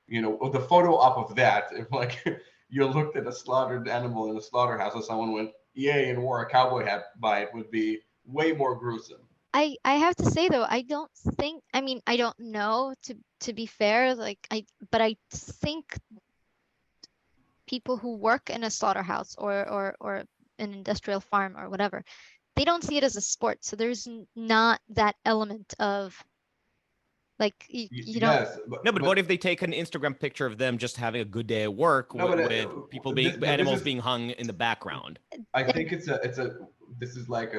[SPEAKER 1] the photo up of that. If like you looked at a slaughtered animal in a slaughterhouse and someone went, yay, and wore a cowboy hat by it, would be way more gruesome.
[SPEAKER 3] I have to say though, I don't know, to be fair, but I think people who work in a slaughterhouse or an industrial farm or whatever, they don't see it as a sport. So there's not that element of like you don't.
[SPEAKER 1] Yes,
[SPEAKER 4] but what if they take an Instagram picture of them just having a good day at work with people animals being hung in the background?
[SPEAKER 1] I think this is like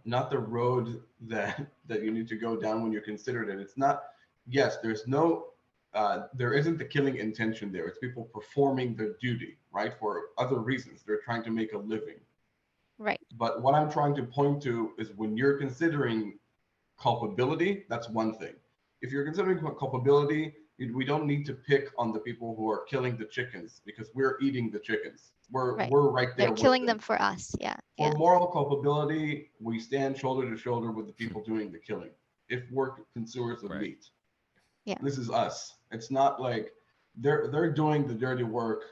[SPEAKER 1] not the road that you need to go down when you consider it. It's not. Yes, there isn't the killing intention there. It's people performing their duty, right, for other reasons. They're trying to make a living.
[SPEAKER 3] Right.
[SPEAKER 1] But what I'm trying to point to is when you're considering culpability, that's one thing. If you're considering culpability, we don't need to pick on the people who are killing the chickens, because we're eating the chickens. We're right there.
[SPEAKER 3] They're killing them for us. Yeah.
[SPEAKER 1] For moral culpability, we stand shoulder to shoulder with the people doing the killing. If we're consumers of meat, this is us. It's not like they're doing the dirty work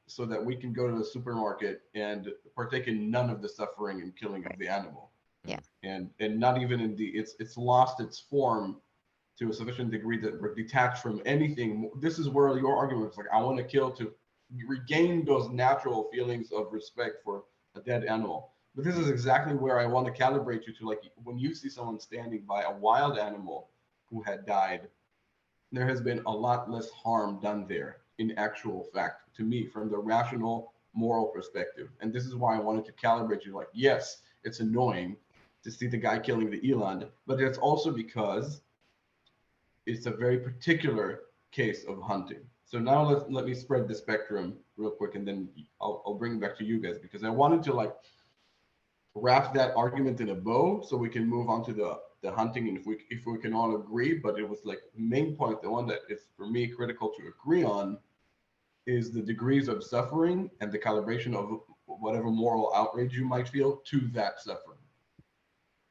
[SPEAKER 1] so that we can go to the supermarket and partake in none of the suffering and killing of the animal.
[SPEAKER 3] Yeah.
[SPEAKER 1] And not even in it's lost its form to a sufficient degree that we're detached from anything. This is where your argument is like, I want to kill to regain those natural feelings of respect for a dead animal. But this is exactly where I want to calibrate you to, like, when you see someone standing by a wild animal who had died, there has been a lot less harm done there in actual fact, to me, from the rational moral perspective. And this is why I wanted to calibrate you, like, yes, it's annoying to see the guy killing the eland, but it's also because it's a very particular case of hunting. So now let me spread the spectrum real quick, and then I'll bring it back to you guys, because I wanted to like wrap that argument in a bow so we can move on to the hunting, and if we can all agree. But it was like the main point, the one that is for me critical to agree on, is the degrees of suffering and the calibration of whatever moral outrage you might feel to that suffering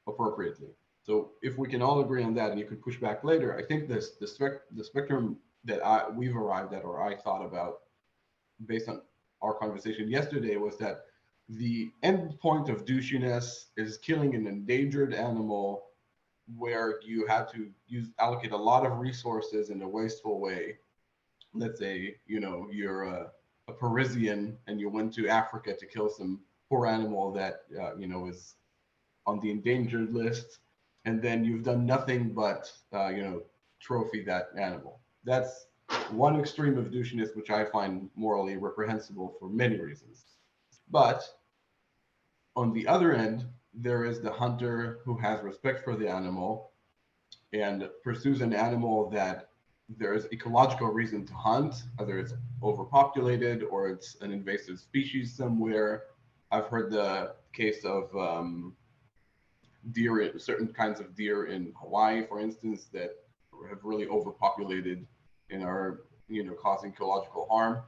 [SPEAKER 1] appropriately. So if we can all agree on that, and you could push back later, I think the spectrum that we've arrived at, or I thought about based on our conversation yesterday, was that the end point of douchiness is killing an endangered animal where you have to allocate a lot of resources in a wasteful way. Let's say, you're a Parisian and you went to Africa to kill some poor animal that is on the endangered list, and then you've done nothing but trophy that animal. That's one extreme of douchiness, which I find morally reprehensible for many reasons. But on the other end, there is the hunter who has respect for the animal and pursues an animal that there is ecological reason to hunt, whether it's overpopulated or it's an invasive species somewhere. I've heard the case of deer, certain kinds of deer in Hawaii, for instance, that have really overpopulated and are, causing ecological harm.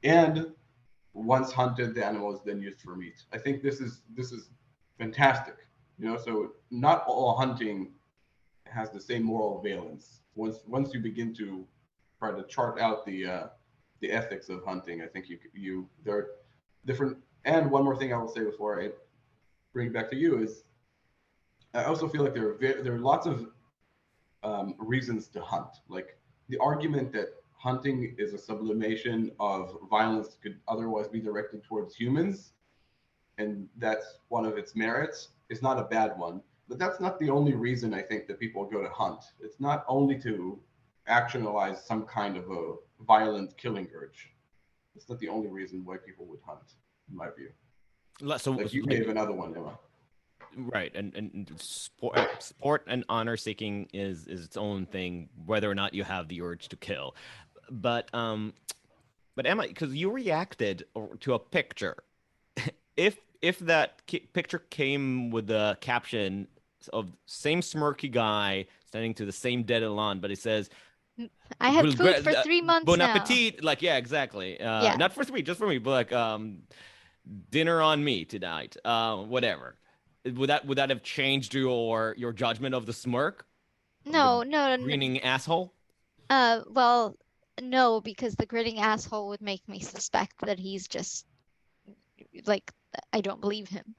[SPEAKER 1] And once hunted, the animal is then used for meat. I think this is fantastic. So not all hunting has the same moral valence. Once you begin to try to chart out the ethics of hunting, I think you there are different. And one more thing I will say before I bring it back to you is, I also feel like there are lots of reasons to hunt. Like the argument that hunting is a sublimation of violence that could otherwise be directed towards humans, and that's one of its merits, is not a bad one. But that's not the only reason I think that people go to hunt. It's not only to actualize some kind of a violent killing urge. It's not the only reason why people would hunt, in my view.
[SPEAKER 4] So
[SPEAKER 1] Like you gave another one, Emma.
[SPEAKER 4] Right, and sport and honor seeking is its own thing, whether or not you have the urge to kill. But Emma, because you reacted to a picture, if that picture came with the caption of same smirky guy standing to the same dead lawn, but it says,
[SPEAKER 3] I had food for 3 months
[SPEAKER 4] bon
[SPEAKER 3] now.
[SPEAKER 4] appetit, like, yeah, exactly.
[SPEAKER 3] Yeah.
[SPEAKER 4] Not for 3, just for me, but like dinner on me tonight, whatever. Would that have changed your judgment of the smirk?
[SPEAKER 3] No,
[SPEAKER 4] The
[SPEAKER 3] no,
[SPEAKER 4] grinning asshole?
[SPEAKER 3] well, no, because the grinning asshole would make me suspect that he's just like, I don't believe him.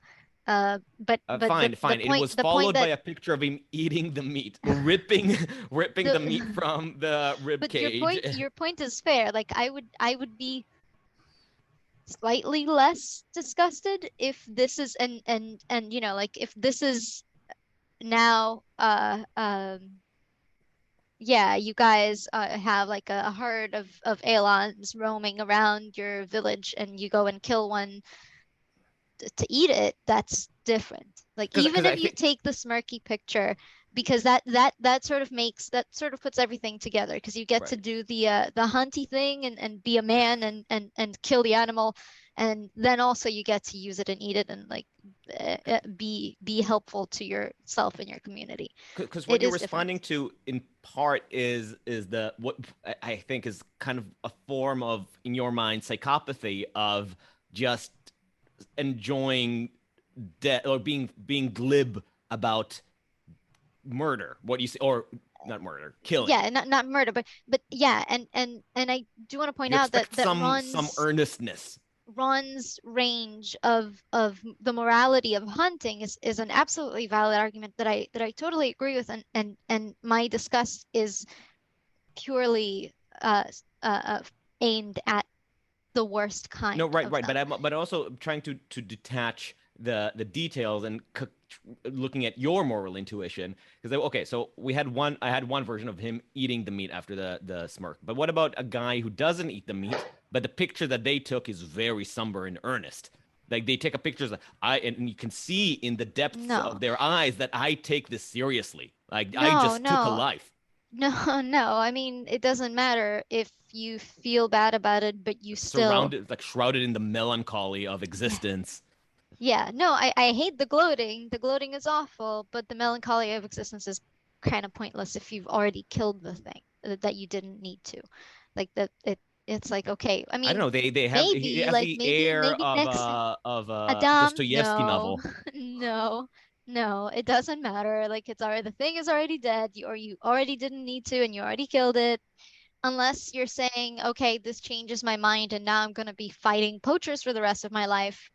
[SPEAKER 3] But
[SPEAKER 4] Fine. It was followed by
[SPEAKER 3] that,
[SPEAKER 4] a picture of him eating the meat, ripping the meat from the rib
[SPEAKER 3] but
[SPEAKER 4] cage.
[SPEAKER 3] your point is fair. Like I would be slightly less disgusted if this is and like if this is now yeah, you guys have like a herd of Alons roaming around your village and you go and kill one to eat it. That's different. Like even if you take the smirky picture, because that sort of puts everything together, because you get to do the hunty thing and be a man and kill the animal, and then also you get to use it and eat it and like be helpful to yourself and your community.
[SPEAKER 4] Because what
[SPEAKER 3] It
[SPEAKER 4] you're
[SPEAKER 3] is
[SPEAKER 4] responding to in part is the what I think is kind of a form of, in your mind, psychopathy of just enjoying death or being glib about murder. What you say, or not murder, killing.
[SPEAKER 3] Yeah, not murder, but yeah, and I do want to point out that
[SPEAKER 4] some earnestness.
[SPEAKER 3] Ron's range of the morality of hunting is an absolutely valid argument that I totally agree with, and my disgust is purely aimed at the worst kind.
[SPEAKER 4] No, right,
[SPEAKER 3] of
[SPEAKER 4] right,
[SPEAKER 3] them.
[SPEAKER 4] but also trying to detach the details and looking at your moral intuition, because okay, so I had one version of him eating the meat after the smirk, but what about a guy who doesn't eat the meat, but the picture that they took is very somber and earnest? Like they take a picture of and you can see in the depths of their eyes that I take this seriously. Like I just took a life.
[SPEAKER 3] No, I mean, it doesn't matter if you feel bad about it, but you
[SPEAKER 4] surrounded, like shrouded in the melancholy of existence.
[SPEAKER 3] Yeah, no, I hate the gloating. The gloating is awful, but the melancholy of existence is kind of pointless if you've already killed the thing that you didn't need to. Like it's like, okay. I mean,
[SPEAKER 4] I don't know. They have
[SPEAKER 3] maybe
[SPEAKER 4] has
[SPEAKER 3] like
[SPEAKER 4] the
[SPEAKER 3] maybe
[SPEAKER 4] air
[SPEAKER 3] next
[SPEAKER 4] of
[SPEAKER 3] Adam,
[SPEAKER 4] Dostoevsky novel.
[SPEAKER 3] No, it doesn't matter. Like the thing is already dead. You already didn't need to, and you already killed it. Unless you're saying, okay, this changes my mind, and now I'm gonna be fighting poachers for the rest of my life.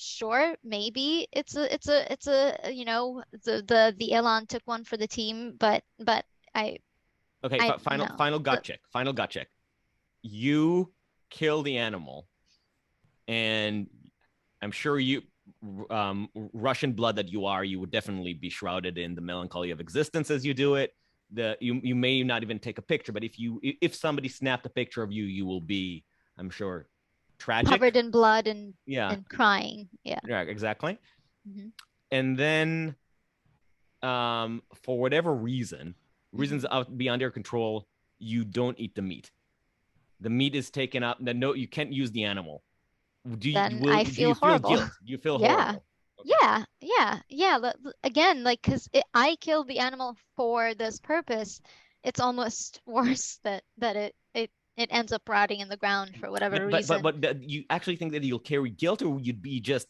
[SPEAKER 3] sure, maybe it's a you know, the Elan took one for the team, but
[SPEAKER 4] Okay,
[SPEAKER 3] I no.
[SPEAKER 4] final gut check. Final gut check. You kill the animal, and I'm sure you, Russian blood that you are, you would definitely be shrouded in the melancholy of existence as you do it. You may not even take a picture, but if somebody snapped a picture of you, you will be, I'm sure, tragic,
[SPEAKER 3] Covered in blood and
[SPEAKER 4] yeah,
[SPEAKER 3] crying. Yeah.
[SPEAKER 4] yeah, exactly.
[SPEAKER 3] Mm-hmm.
[SPEAKER 4] And then, for whatever reasons out beyond your control, you don't eat the meat. The meat is taken up. No, you can't use the animal.
[SPEAKER 3] Then I
[SPEAKER 4] Do
[SPEAKER 3] feel
[SPEAKER 4] you feel
[SPEAKER 3] horrible.
[SPEAKER 4] guilt? Do you feel
[SPEAKER 3] Yeah.
[SPEAKER 4] horrible? Okay.
[SPEAKER 3] Yeah. Again, like, because I killed the animal for this purpose, it's almost worse that it ends up rotting in the ground for whatever reason.
[SPEAKER 4] But you actually think that you'll carry guilt, or you'd be just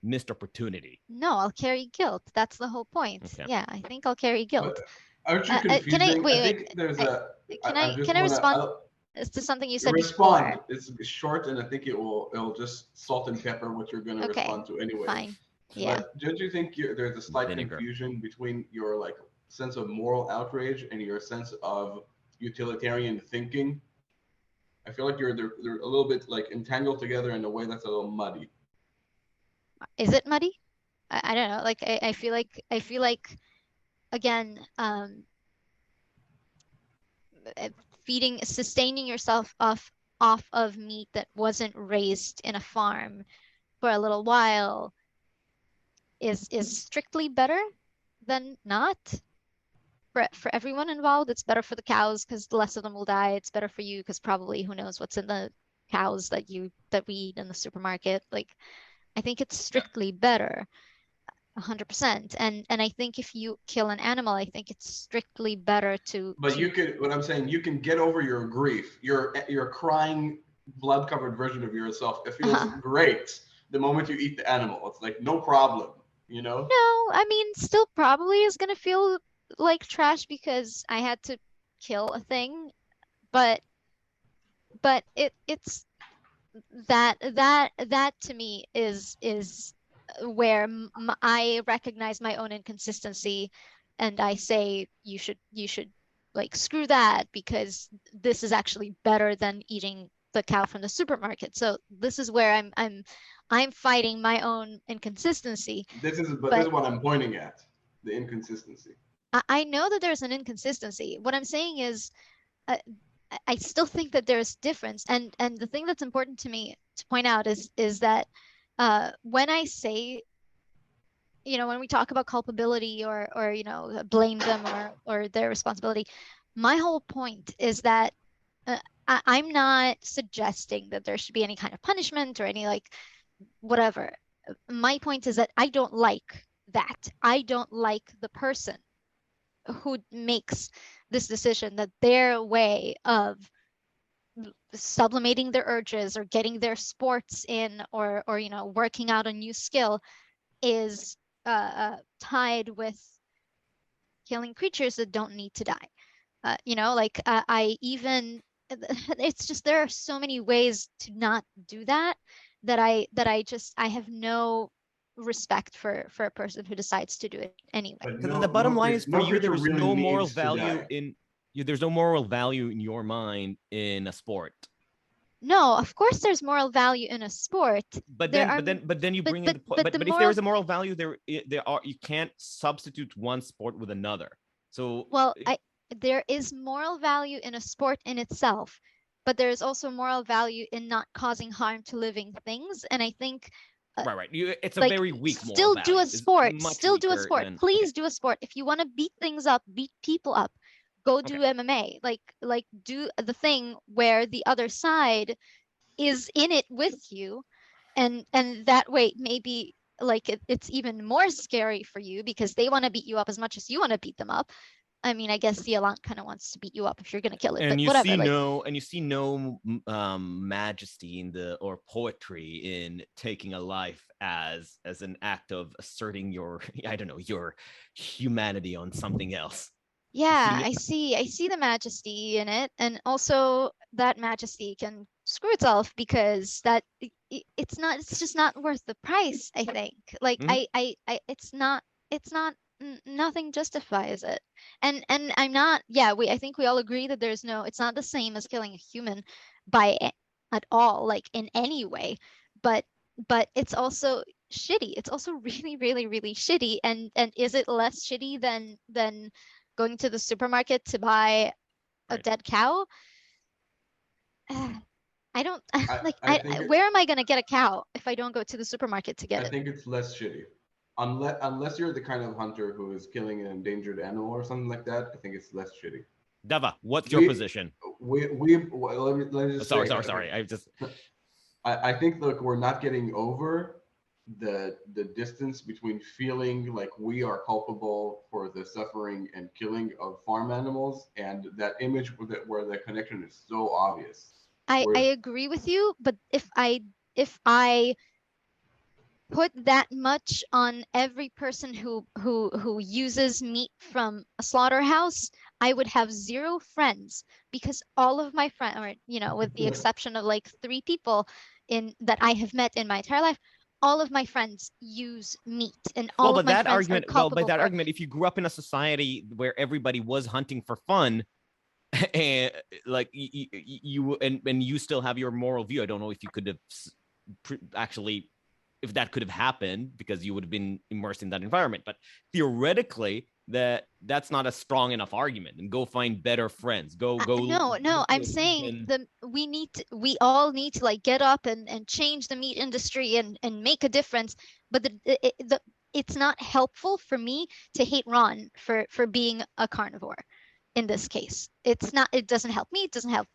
[SPEAKER 4] missed opportunity?
[SPEAKER 3] No, I'll carry guilt. That's the whole point.
[SPEAKER 4] Okay.
[SPEAKER 3] Yeah, I think I'll carry guilt.
[SPEAKER 1] But aren't you
[SPEAKER 3] Can I
[SPEAKER 1] confusing? I
[SPEAKER 3] wait?
[SPEAKER 1] think there's
[SPEAKER 3] I,
[SPEAKER 1] a.
[SPEAKER 3] I
[SPEAKER 1] just
[SPEAKER 3] can I
[SPEAKER 1] want
[SPEAKER 3] respond
[SPEAKER 1] to
[SPEAKER 3] to something you said
[SPEAKER 1] respond.
[SPEAKER 3] before?
[SPEAKER 1] It's short, and I think it'll just salt and pepper what you're going to
[SPEAKER 3] Okay,
[SPEAKER 1] respond to anyway.
[SPEAKER 3] fine. Yeah.
[SPEAKER 1] But don't you think there's a slight
[SPEAKER 4] Vinegar.
[SPEAKER 1] confusion between your like sense of moral outrage and your sense of utilitarian thinking? I feel like they're a little bit like entangled together in a way that's a little muddy.
[SPEAKER 3] Is it muddy? I don't know. Like I feel like again, sustaining yourself off of meat that wasn't raised in a farm for a little while is strictly better than not. For everyone involved, it's better for the cows because less of them will die. It's better for you because probably who knows what's in the cows that we eat in the supermarket. Like, I think it's strictly better, 100%. And I think if you kill an animal, I think it's strictly better to.
[SPEAKER 1] But you could, what I'm saying, you can get over your grief. Your crying, blood-covered version of yourself. It feels great the moment you eat the animal. It's like no problem, you know?
[SPEAKER 3] No, I mean, still probably is gonna feel like trash because I had to kill a thing, but it's that to me is where I recognize my own inconsistency, and I say you should like screw that because this is actually better than eating the cow from the supermarket. So this is where I'm fighting my own inconsistency.
[SPEAKER 1] This is what I'm pointing at, the inconsistency.
[SPEAKER 3] I know that there's an inconsistency. What I'm saying is, I still think that there's difference, and the thing that's important to me to point out is that when I say, when we talk about culpability or blame them or their responsibility, my whole point is that I'm not suggesting that there should be any kind of punishment or any like whatever. My point is that I don't like that. I don't like the person who makes this decision that their way of sublimating their urges or getting their sports in or working out a new skill is tied with killing creatures that don't need to die. I even it's just there are so many ways to not do that I have no respect for a person who decides to do it anyway.
[SPEAKER 4] The bottom line is, for you, there is
[SPEAKER 1] really
[SPEAKER 4] no moral
[SPEAKER 1] needs to
[SPEAKER 4] value
[SPEAKER 1] die.
[SPEAKER 4] in there's no moral value in your mind in a sport.
[SPEAKER 3] No, of course there's moral value in a sport.
[SPEAKER 4] But then you bring in the point. But if there is a moral value, you can't substitute one sport with another. So
[SPEAKER 3] there is moral value in a sport in itself, but there is also moral value in not causing harm to living things. And I think
[SPEAKER 4] right. It's a very weak moral
[SPEAKER 3] still
[SPEAKER 4] value.
[SPEAKER 3] do a sport. Still do a sport.
[SPEAKER 4] Than,
[SPEAKER 3] Please do a sport. If you want to beat things up, beat people up, go do MMA. Like do the thing where the other side is in it with you, and that way maybe like it's even more scary for you because they want to beat you up as much as you want to beat them up. I mean, I guess the Elan kind of wants to beat you up if you're going to kill it, but whatever.
[SPEAKER 4] You see no majesty or poetry in taking a life as an act of asserting your your humanity on something else.
[SPEAKER 3] Yeah, I see the majesty in it, and also that majesty can screw itself, because it's just not worth the price, I think. Like it's not nothing justifies it. And I'm not, yeah, I think we all agree that it's not the same as killing a human at all, like in any way. But it's also shitty. It's also really, really, really shitty. And is it less shitty than going to the supermarket to buy a dead cow? I don't where am I gonna get a cow if I don't go to the supermarket to get
[SPEAKER 1] I
[SPEAKER 3] it?
[SPEAKER 1] think it's less shitty. Unless you're the kind of hunter who is killing an endangered animal or something like that, I think it's less shitty.
[SPEAKER 4] Deva, what's your position?
[SPEAKER 1] Let me just
[SPEAKER 4] Sorry.
[SPEAKER 1] I think, look, we're not getting over the distance between feeling like we are culpable for the suffering and killing of farm animals and that image where the connection is so obvious.
[SPEAKER 3] I agree with you, but if I put that much on every person who uses meat from a slaughterhouse, I would have 0 friends, because all of my friends, or with the exception of like 3 people that I have met in my entire life, all of my friends use meat, and all of my friends are culpable
[SPEAKER 4] by that argument, if you grew up in a society where everybody was hunting for fun, and like you still have your moral view, I don't know if you could have actually, if that could have happened, because you would have been immersed in that environment. But theoretically, that's not a strong enough argument. And go find better friends. Go.
[SPEAKER 3] No. I'm saying we all need to like get up and change the meat industry and make a difference. But it's not helpful for me to hate Ron for being a carnivore. In this case, it doesn't help me. It doesn't help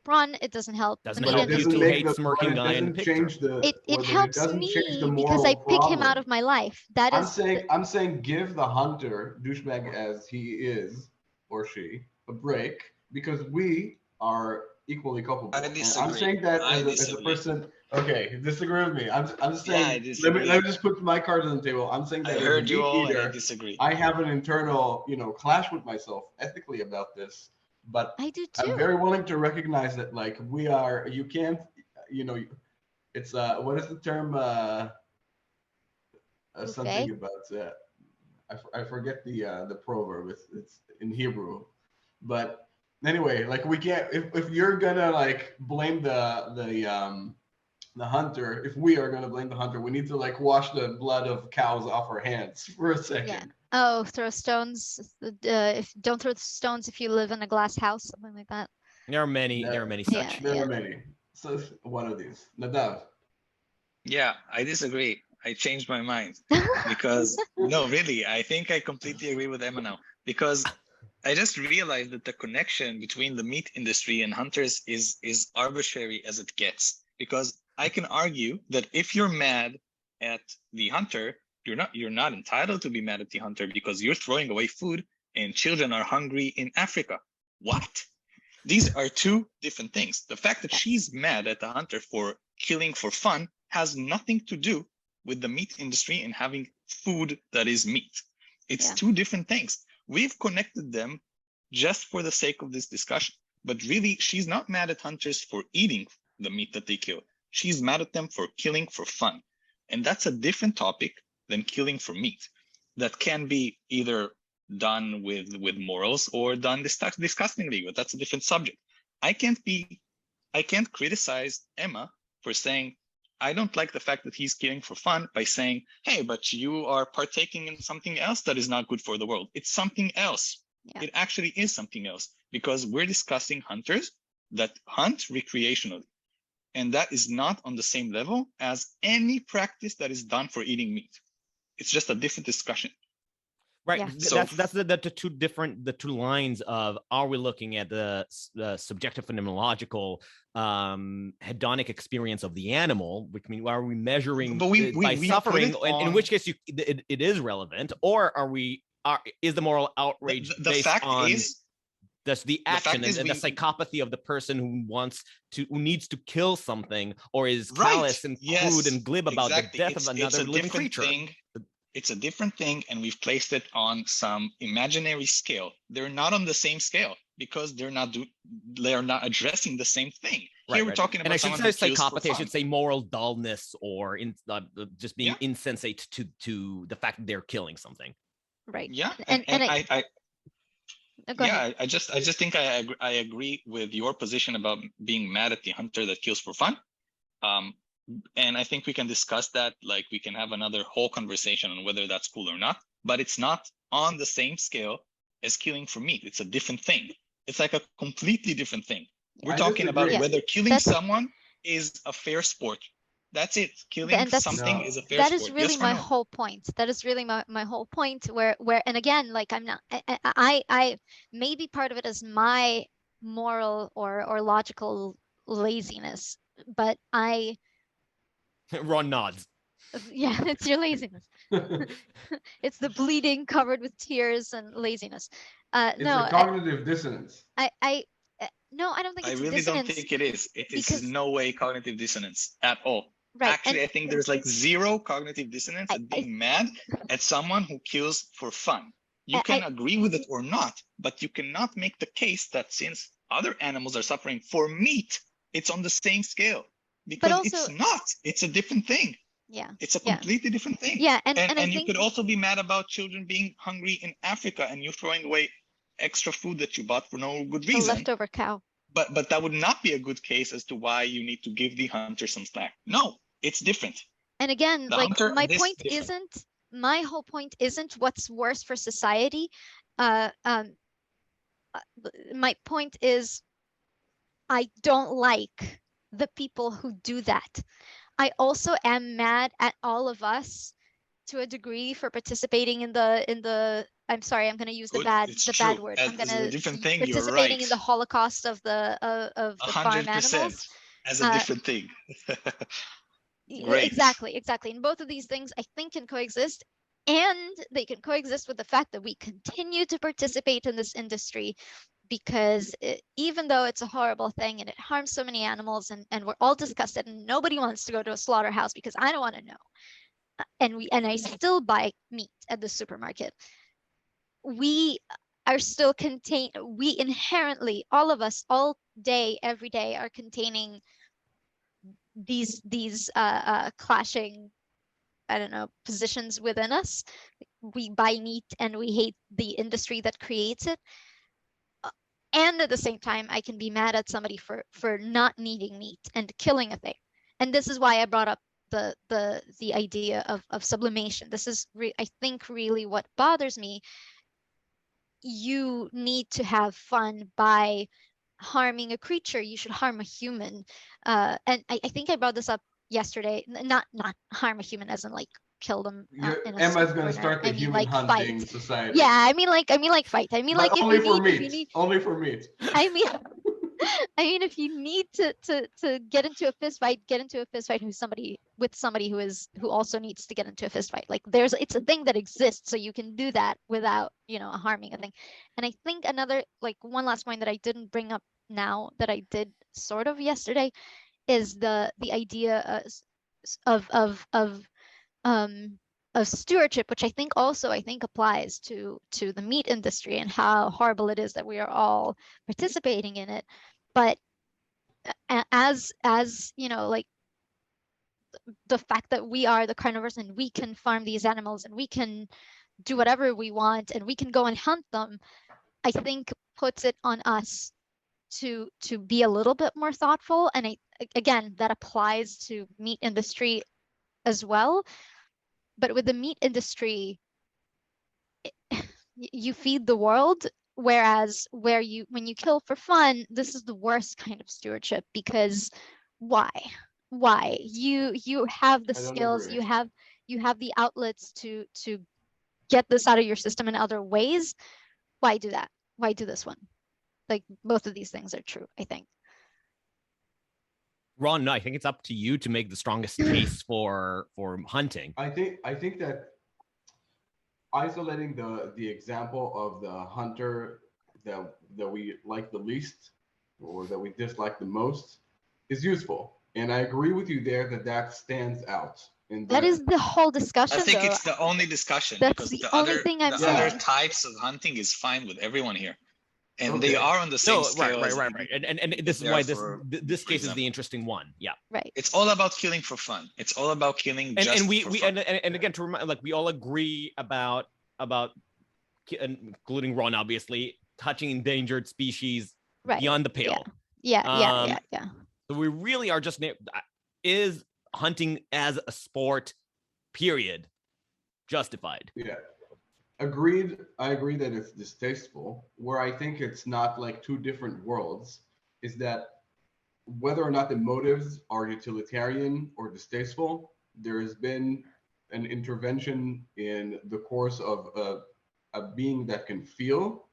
[SPEAKER 3] Ron. It doesn't help.
[SPEAKER 4] Doesn't help you to hate smirking guy in the picture.
[SPEAKER 3] It helps me because I pick him out of my life.
[SPEAKER 1] I'm saying give the hunter, douchebag as he is or she, a break, because we are equally culpable.
[SPEAKER 2] I disagree.
[SPEAKER 1] I'm saying that as a person. Okay, you disagree with me. I'm just saying. Let me just put my cards on the table. I'm saying that
[SPEAKER 2] I heard you all, and I disagree.
[SPEAKER 1] I have an internal, clash with myself ethically about this. But
[SPEAKER 3] I do too.
[SPEAKER 1] I'm very willing to recognize that, like, you can't, it's what is the term? Something about I forget the proverb. It's in Hebrew, but anyway, like we can't if you're gonna like blame the hunter, if we are gonna blame the hunter, we need to like wash the blood of cows off our hands for a second.
[SPEAKER 3] Yeah. Oh, throw stones. Don't throw stones if you live in a glass house, something like that.
[SPEAKER 4] There are many such.
[SPEAKER 1] There are many. So one of these. Nadav.
[SPEAKER 2] Yeah, I disagree. I changed my mind because no, really, I think I completely agree with Emma now, because I just realized that the connection between the meat industry and hunters is arbitrary as it gets. Because I can argue that if you're mad at the hunter, you're not entitled to be mad at the hunter because you're throwing away food and children are hungry in Africa. What? These are 2 different things. The fact that she's mad at the hunter for killing for fun has nothing to do with the meat industry and having food that is meat. It's 2 different things. We've connected them just for the sake of this discussion. But really, she's not mad at hunters for eating the meat that they kill. She's mad at them for killing for fun. And that's a different topic than killing for meat. That can be either done with morals or done disgustingly, but that's a different subject. I can't criticize Emma for saying, I don't like the fact that he's killing for fun, by saying, hey, but you are partaking in something else that is not good for the world. It's something else. Yeah. It actually is something else, because we're discussing hunters that hunt recreationally. And that is not on the same level as any practice that is done for eating meat. It's just a different discussion.
[SPEAKER 4] Right. Yeah. That's the 2 lines of, are we looking at the subjective phenomenological hedonic experience of the animal, which means, are we measuring by suffering, in which case it is relevant, or is the moral outrage based on the action and the psychopathy of the person who needs to kill something, or is callous and crude and glib about the death of another living creature?
[SPEAKER 2] It's a different thing, and we've placed it on some imaginary scale. They're not on the same scale because they're not addressing the same thing. Here we're talking about
[SPEAKER 4] and I should
[SPEAKER 2] someone
[SPEAKER 4] say
[SPEAKER 2] who kills for
[SPEAKER 4] psychopathy. I
[SPEAKER 2] fun.
[SPEAKER 4] should say moral dullness, or just being
[SPEAKER 2] Yeah.
[SPEAKER 4] insensate to the fact that they're killing something.
[SPEAKER 3] Right.
[SPEAKER 2] Yeah,
[SPEAKER 3] And
[SPEAKER 2] I
[SPEAKER 3] go
[SPEAKER 2] yeah,
[SPEAKER 3] ahead.
[SPEAKER 2] I just think I agree with your position about being mad at the hunter that kills for fun. And I think we can discuss that. Like, we can have another whole conversation on whether that's cool or not. But it's not on the same scale as killing for meat. It's a different thing. It's like a completely different thing. We're
[SPEAKER 1] I
[SPEAKER 2] talking about
[SPEAKER 1] disagree.
[SPEAKER 2] whether killing someone is a fair sport. That's it. Killing something
[SPEAKER 1] No.
[SPEAKER 2] is a fair
[SPEAKER 3] That
[SPEAKER 2] sport.
[SPEAKER 3] is really
[SPEAKER 2] Yes or
[SPEAKER 3] my
[SPEAKER 2] no?
[SPEAKER 3] whole point. That is really my whole point, where and again, like, I'm not, I maybe part of it is my moral or logical laziness, but
[SPEAKER 4] Ron nods.
[SPEAKER 3] yeah, it's your laziness. It's the bleeding covered with tears and laziness.
[SPEAKER 1] It's
[SPEAKER 3] No,
[SPEAKER 1] a cognitive dissonance.
[SPEAKER 3] no, I don't think
[SPEAKER 2] I
[SPEAKER 3] it's a
[SPEAKER 2] really
[SPEAKER 3] dissonance.
[SPEAKER 2] don't think it is. It is
[SPEAKER 3] because-
[SPEAKER 2] no way cognitive dissonance at all.
[SPEAKER 3] Right.
[SPEAKER 2] Actually, I think there's like zero cognitive dissonance at being mad at someone who kills for fun. You can agree with it or not, but you cannot make the case that since other animals are suffering for meat, it's on the same scale. Because it's not. It's a different thing.
[SPEAKER 3] Yeah.
[SPEAKER 2] It's a completely different thing.
[SPEAKER 3] Yeah, and I
[SPEAKER 2] you
[SPEAKER 3] think
[SPEAKER 2] could also be mad about children being hungry in Africa and you throwing away extra food that you bought for no good
[SPEAKER 3] the
[SPEAKER 2] reason.
[SPEAKER 3] leftover cow.
[SPEAKER 2] But that would not be a good case as to why you need to give the hunter some slack. No, it's different.
[SPEAKER 3] And again,
[SPEAKER 2] The
[SPEAKER 3] like,
[SPEAKER 2] hunter,
[SPEAKER 3] my
[SPEAKER 2] this
[SPEAKER 3] point
[SPEAKER 2] different.
[SPEAKER 3] isn't, my whole point isn't what's worse for society. My point is, I don't like the people who do that. I also am mad at all of us to a degree for participating in the I'm sorry, I'm going to use the bad word. I'm going to
[SPEAKER 2] different thing.
[SPEAKER 3] participating
[SPEAKER 2] You're
[SPEAKER 3] in the
[SPEAKER 2] right.
[SPEAKER 3] Holocaust of the farm
[SPEAKER 2] 100%
[SPEAKER 3] animals.
[SPEAKER 2] as a different thing. Great.
[SPEAKER 3] Exactly. And both of these things, I think, can coexist, and they can coexist with the fact that we continue to participate in this industry, because even though it's a horrible thing and it harms so many animals, and we're all disgusted and nobody wants to go to a slaughterhouse because I don't want to know, and I still buy meat at the supermarket, we are still we inherently, all of us, all day, every day, are containing these clashing, I don't know, positions within us. We buy meat and we hate the industry that creates it. And at the same time, I can be mad at somebody for not needing meat and killing a thing. And this is why I brought up the idea of sublimation. This is, I think, really what bothers me. You need to have fun by harming a creature. You should harm a human. And I think I brought this up yesterday. Not harm a human as in like kill them.
[SPEAKER 1] Emma's gonna start the human hunting society.
[SPEAKER 3] Yeah, I mean like fight. I mean, like,
[SPEAKER 1] only for meat. Only for meat.
[SPEAKER 3] I mean, if you need to get into a fist fight, get into a fist fight with somebody who also needs to get into a fist fight. Like, it's a thing that exists, so you can do that without, harming a thing. And I think another, like, one last point that I didn't bring up now that I did sort of yesterday is the idea of stewardship, which I think applies to the meat industry and how horrible it is that we are all participating in it. But as like, the fact that we are the carnivores and we can farm these animals and we can do whatever we want and we can go and hunt them, I think puts it on us to be a little bit more thoughtful. And again, that applies to meat industry as well. But with the meat industry, you feed the world, whereas when you kill for fun, this is the worst kind of stewardship, because why you have the skills, you have the outlets to get this out of your system in other ways. Why do that? Why do this one? Like, both of these things are true, I think.
[SPEAKER 4] Ron, no, I think it's up to you to make the strongest case for hunting.
[SPEAKER 1] I think that isolating the example of the hunter that we like the least or that we dislike the most is useful, and I agree with you there that stands out. And
[SPEAKER 3] that is the whole discussion.
[SPEAKER 2] I think
[SPEAKER 3] though.
[SPEAKER 2] it's the only discussion.
[SPEAKER 3] That's
[SPEAKER 2] because
[SPEAKER 3] the
[SPEAKER 2] the
[SPEAKER 3] only
[SPEAKER 2] other,
[SPEAKER 3] thing I'm
[SPEAKER 2] the
[SPEAKER 3] saying.
[SPEAKER 2] other types of hunting is fine with everyone here. And
[SPEAKER 1] Okay.
[SPEAKER 2] they are on the same
[SPEAKER 4] No,
[SPEAKER 2] scale.
[SPEAKER 4] right. And this is
[SPEAKER 2] there
[SPEAKER 4] why
[SPEAKER 2] for
[SPEAKER 4] this case is
[SPEAKER 2] freedom.
[SPEAKER 4] the interesting one. Yeah.
[SPEAKER 3] Right.
[SPEAKER 2] It's all about killing for fun. It's all about killing just
[SPEAKER 4] And we
[SPEAKER 2] for fun.
[SPEAKER 4] and again, to remind, like, we all agree about including Ron, obviously, touching endangered species
[SPEAKER 3] Right.
[SPEAKER 4] beyond the pale.
[SPEAKER 3] Yeah.
[SPEAKER 4] So we really are just is hunting as a sport, period, justified?
[SPEAKER 1] Yeah. Agreed. I agree that it's distasteful. Where I think it's not like two different worlds is that whether or not the motives are utilitarian or distasteful, there has been an intervention in the course of a being that can feel,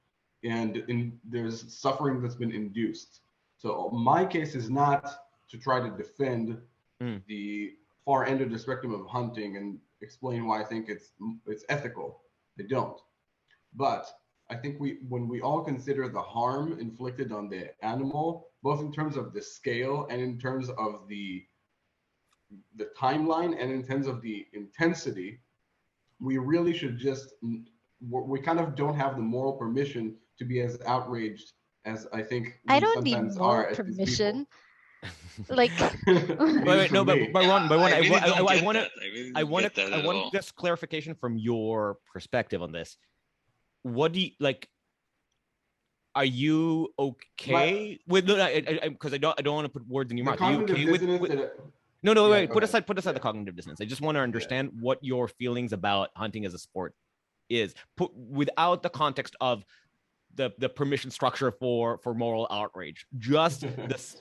[SPEAKER 1] and there's suffering that's been induced. So my case is not to try to defend the far end of the spectrum of hunting and explain why I think it's ethical. I don't. But I think when we all consider the harm inflicted on the animal, both in terms of the scale and in terms of the timeline and in terms of the intensity, we really should just, we kind of don't have the moral permission to be as outraged as I think we
[SPEAKER 3] I don't need
[SPEAKER 1] sometimes
[SPEAKER 3] moral
[SPEAKER 1] are as these
[SPEAKER 3] permission.
[SPEAKER 1] people.
[SPEAKER 3] Like,
[SPEAKER 4] Wait, no, but Ron, I want just clarification from your perspective on this. What do you like? Are you okay with? Because I don't want to put words in your mouth. Are you okay with? No, wait. Put aside the cognitive dissonance. I just want to understand what your feelings about hunting as a sport is, without the context of the permission structure for moral outrage. Just this.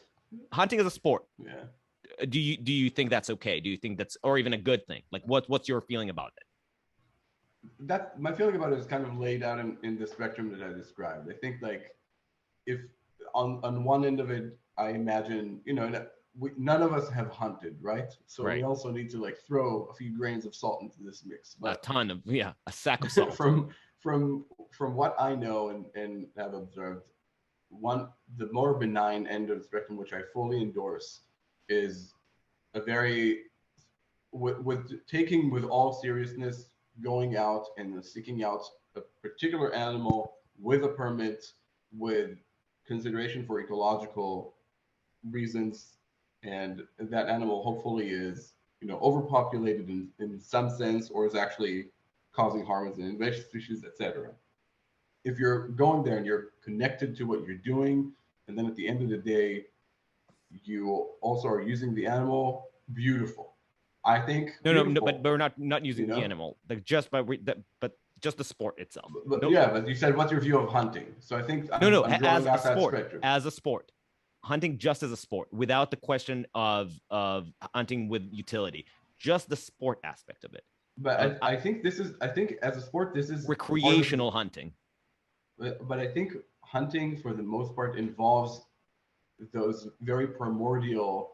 [SPEAKER 4] Hunting as a sport.
[SPEAKER 1] Yeah.
[SPEAKER 4] Do you think that's okay? Do you think that's, or even a good thing? Like, what's your feeling about it?
[SPEAKER 1] That my feeling about it is kind of laid out in the spectrum that I described. I think like if on one end of it, I imagine, none of us have hunted, right? So we also need to like throw a few grains of salt into this mix. But
[SPEAKER 4] a sack of salt.
[SPEAKER 1] from what I know and have observed, the more benign end of the spectrum, which I fully endorse, is a very with taking with all seriousness, going out and seeking out a particular animal with a permit, with consideration for ecological reasons, and that animal hopefully is overpopulated in some sense, or is actually causing harm as an invasive species, etc. If you're going there and you're connected to what you're doing, and then at the end of the day, you also are using the animal, beautiful. I think
[SPEAKER 4] no, but we're not using the animal, like but just the sport itself.
[SPEAKER 1] But you said what's your view of hunting? So I think I'm
[SPEAKER 4] as
[SPEAKER 1] out
[SPEAKER 4] a sport,
[SPEAKER 1] spectrum.
[SPEAKER 4] As a sport, hunting just as a sport, without the question of hunting with utility, just the sport aspect of it.
[SPEAKER 1] But I think as a sport, this is
[SPEAKER 4] recreational hunting.
[SPEAKER 1] But I think hunting, for the most part, involves those very primordial,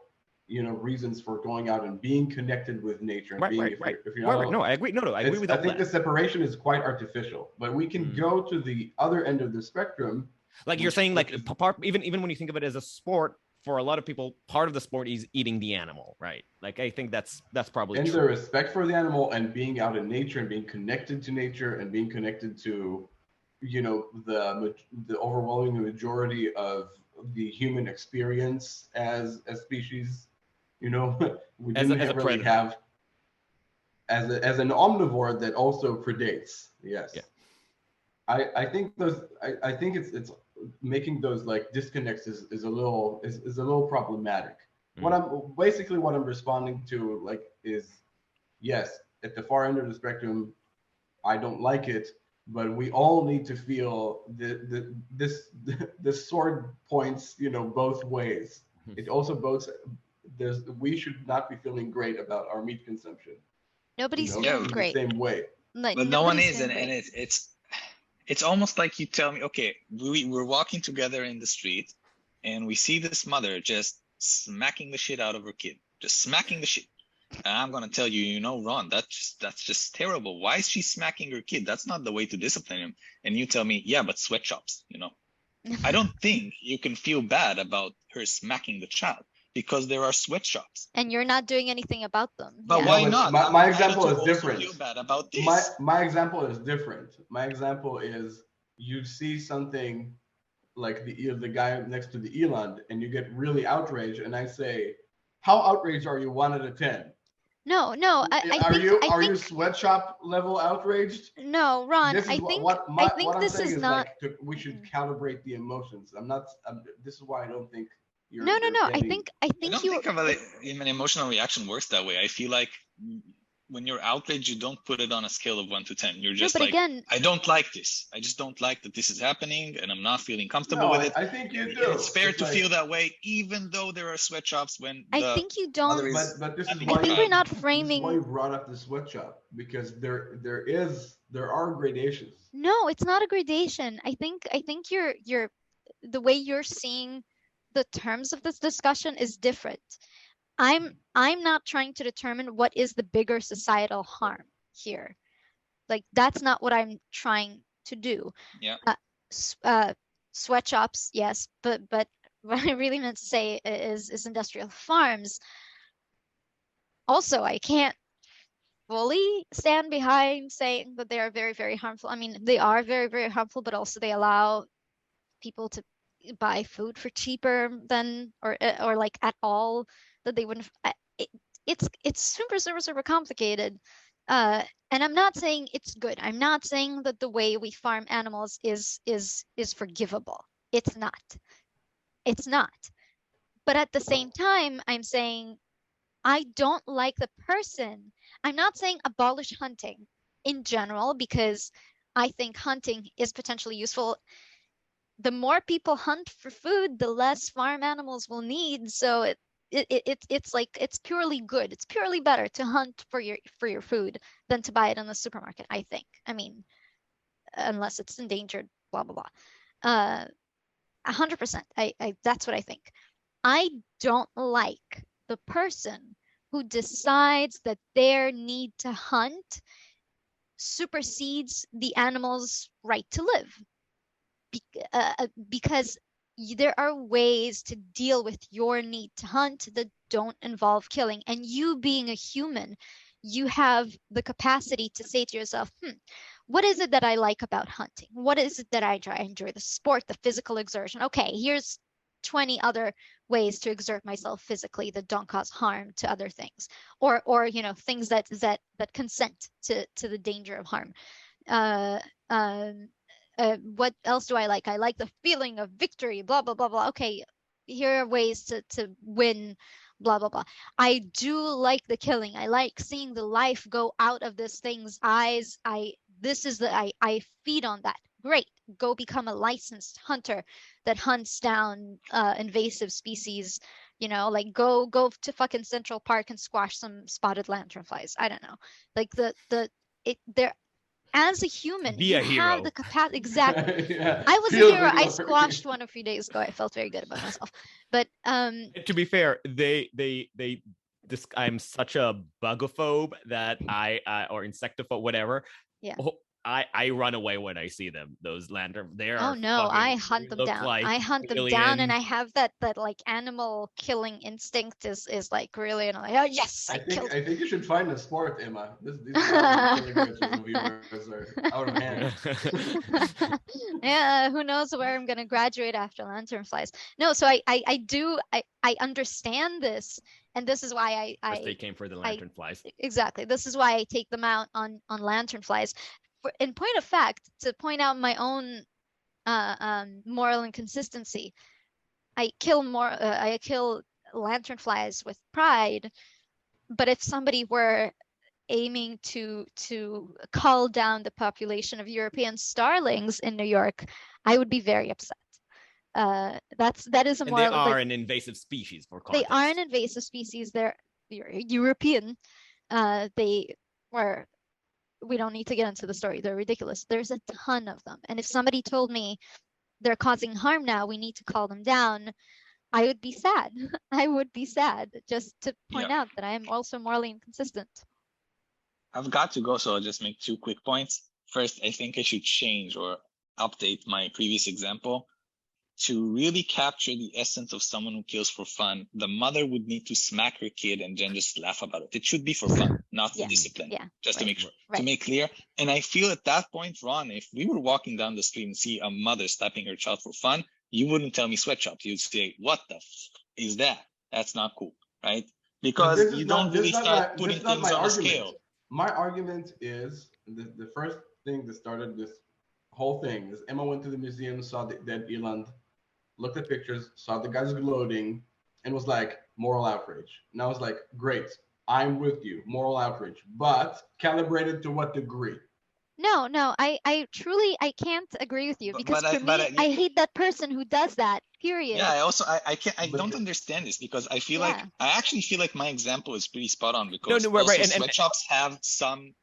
[SPEAKER 1] reasons for going out and being connected with nature. And If you're not,
[SPEAKER 4] no, I agree. No, I agree with that.
[SPEAKER 1] I think the separation is quite artificial. But we can go to the other end of the spectrum.
[SPEAKER 4] Like you're saying, like even when you think of it as a sport, for a lot of people, part of the sport is eating the animal, right? Like I think that's probably
[SPEAKER 1] and
[SPEAKER 4] true.
[SPEAKER 1] The respect for the animal and being out in nature and being connected to nature and being connected to the overwhelming majority of the human experience as a species, we didn't really have as an omnivore that also predates. Yes. Yeah. I think it's making those like disconnects is a little problematic. What I'm responding to like is, yes, at the far end of the spectrum, I don't like it. But we all need to feel the sword points, both ways. It also both we should not be feeling great about our meat consumption.
[SPEAKER 3] Nobody's feeling great.
[SPEAKER 1] The same way.
[SPEAKER 3] Like,
[SPEAKER 2] but no one is, and it's almost like you tell me, okay, we're walking together in the street, and we see this mother just smacking the shit out of her kid, just smacking the shit. And I'm gonna tell you, Ron, that's just terrible. Why is she smacking her kid? That's not the way to discipline him. And you tell me, yeah, but sweatshops, I don't think you can feel bad about her smacking the child because there are sweatshops.
[SPEAKER 3] And you're not doing anything about them.
[SPEAKER 2] But why not?
[SPEAKER 1] My example is different.
[SPEAKER 2] Feel bad about this?
[SPEAKER 1] My example is different. My example is you see something like the guy next to the eland, and you get really outraged, and I say, how outraged are you? 1 out of 10.
[SPEAKER 3] No,
[SPEAKER 1] Are you sweatshop level outraged?
[SPEAKER 3] no, Ron,
[SPEAKER 1] This is
[SPEAKER 3] I think
[SPEAKER 1] what I'm
[SPEAKER 3] this
[SPEAKER 1] saying
[SPEAKER 3] is
[SPEAKER 1] is
[SPEAKER 3] not.
[SPEAKER 1] like we should calibrate the emotions. This is why I don't think you're.
[SPEAKER 3] No. I
[SPEAKER 1] getting-
[SPEAKER 3] think
[SPEAKER 2] I don't
[SPEAKER 3] you.
[SPEAKER 2] think an emotional reaction works that way. I feel like when you're outraged, you don't put it on a scale of 1 to 10. You're just
[SPEAKER 3] but
[SPEAKER 2] like,
[SPEAKER 3] again,
[SPEAKER 2] I don't like this. I just don't like that this is happening, and I'm not feeling comfortable with it.
[SPEAKER 1] I think you do.
[SPEAKER 2] And it's fair to
[SPEAKER 1] like,
[SPEAKER 2] feel that way, even though there are sweatshops when
[SPEAKER 3] I think you don't.
[SPEAKER 1] But this is
[SPEAKER 2] I
[SPEAKER 1] why
[SPEAKER 3] think we're not
[SPEAKER 1] This is
[SPEAKER 3] framing.
[SPEAKER 1] why you brought up the sweatshop, because there are gradations.
[SPEAKER 3] No, it's not a gradation. I think you're the way you're seeing the terms of this discussion is different. I'm not trying to determine what is the bigger societal harm here. Like that's not what I'm trying to do.
[SPEAKER 2] Yeah.
[SPEAKER 3] Sweatshops, yes, but what I really meant to say is industrial farms. Also, I can't fully stand behind saying that they are very, very harmful. I mean, they are very, very harmful, but also they allow people to buy food for cheaper than or like at all that they wouldn't. It's super, super, super complicated. And I'm not saying it's good. I'm not saying that the way we farm animals is forgivable. It's not. It's not. But at the same time, I'm saying I don't like the person. I'm not saying abolish hunting in general, because I think hunting is potentially useful. The more people hunt for food, the less farm animals will need. So it's like it's purely good. It's purely better to hunt for your food than to buy it in the supermarket, I think. I mean, unless it's endangered, blah blah blah. 100%. I that's what I think. I don't like the person who decides that their need to hunt supersedes the animal's right to live. Because there are ways to deal with your need to hunt that don't involve killing. And you being a human, you have the capacity to say to yourself, what is it that I like about hunting? What is it that I enjoy? I enjoy the sport, the physical exertion. Okay, here's 20 other ways to exert myself physically that don't cause harm to other things, or things that consent to the danger of harm. What else do I like? I like the feeling of victory, blah blah blah blah. Okay, here are ways to win, blah blah blah. I do like the killing. I like seeing the life go out of this thing's eyes. I feed on that. Great, go become a licensed hunter that hunts down invasive species. Like go to fucking Central Park and squash some spotted lanternflies. I don't know. Like as a human,
[SPEAKER 4] Be a
[SPEAKER 3] you
[SPEAKER 4] hero.
[SPEAKER 3] have the capacity. Exactly.
[SPEAKER 1] Yeah,
[SPEAKER 3] I was a
[SPEAKER 1] feel
[SPEAKER 3] hero.
[SPEAKER 1] the
[SPEAKER 3] I
[SPEAKER 1] glory.
[SPEAKER 3] squashed one a few days ago. I felt very good about myself. But
[SPEAKER 4] To be fair, I'm such a bugophobe that or insectophobe, whatever.
[SPEAKER 3] Yeah.
[SPEAKER 4] I run away when I see them. Those lantern,
[SPEAKER 3] oh no, I hunt them down. I hunt them down, and I have that like animal killing instinct is like really, and I'm like, oh yes, I killed.
[SPEAKER 1] I think you should find a sport, Emma. These killing viewers are out of hand.
[SPEAKER 3] Yeah, who knows where I'm gonna graduate after lanternflies. No, so I understand this, and this is why
[SPEAKER 4] they came for the lanternflies.
[SPEAKER 3] Exactly. This is why I take them out on lanternflies. In point of fact, to point out my own moral inconsistency, I kill lanternflies with pride, but if somebody were aiming to cull down the population of European starlings in New York, I would be very upset. That is a moral.
[SPEAKER 4] And they are an invasive species for context.
[SPEAKER 3] They are an invasive species. They're European. We don't need to get into the story. They're ridiculous. There's a ton of them. And if somebody told me they're causing harm now, we need to call them down, I would be sad. I would be sad, just to point out that I am also morally inconsistent.
[SPEAKER 2] I've got to go, so I'll just make 2 quick points. First, I think I should change or update my previous example. To really capture the essence of someone who kills for fun, the mother would need to smack her kid and then just laugh about it. It should be for fun, not for discipline. Yeah, just to make clear. And I feel at that point, Ron, if we were walking down the street and see a mother slapping her child for fun, you wouldn't tell me sweatshops. You'd say, what the is that? That's not cool, right? Because you don't really start putting things on a scale.
[SPEAKER 1] My argument is the first thing that started this whole thing is Emma went to the museum, saw the dead eland, looked at pictures, saw the guys gloating, and was like, moral outrage. And I was like, great, I'm with you, moral outrage, but calibrated to what degree?
[SPEAKER 3] No, I truly, I can't agree with you, because
[SPEAKER 2] But
[SPEAKER 3] for me, I hate that person who does that, period.
[SPEAKER 2] Yeah, I don't understand this, because I feel like, I actually feel like my example is pretty spot on, because sweatshops have some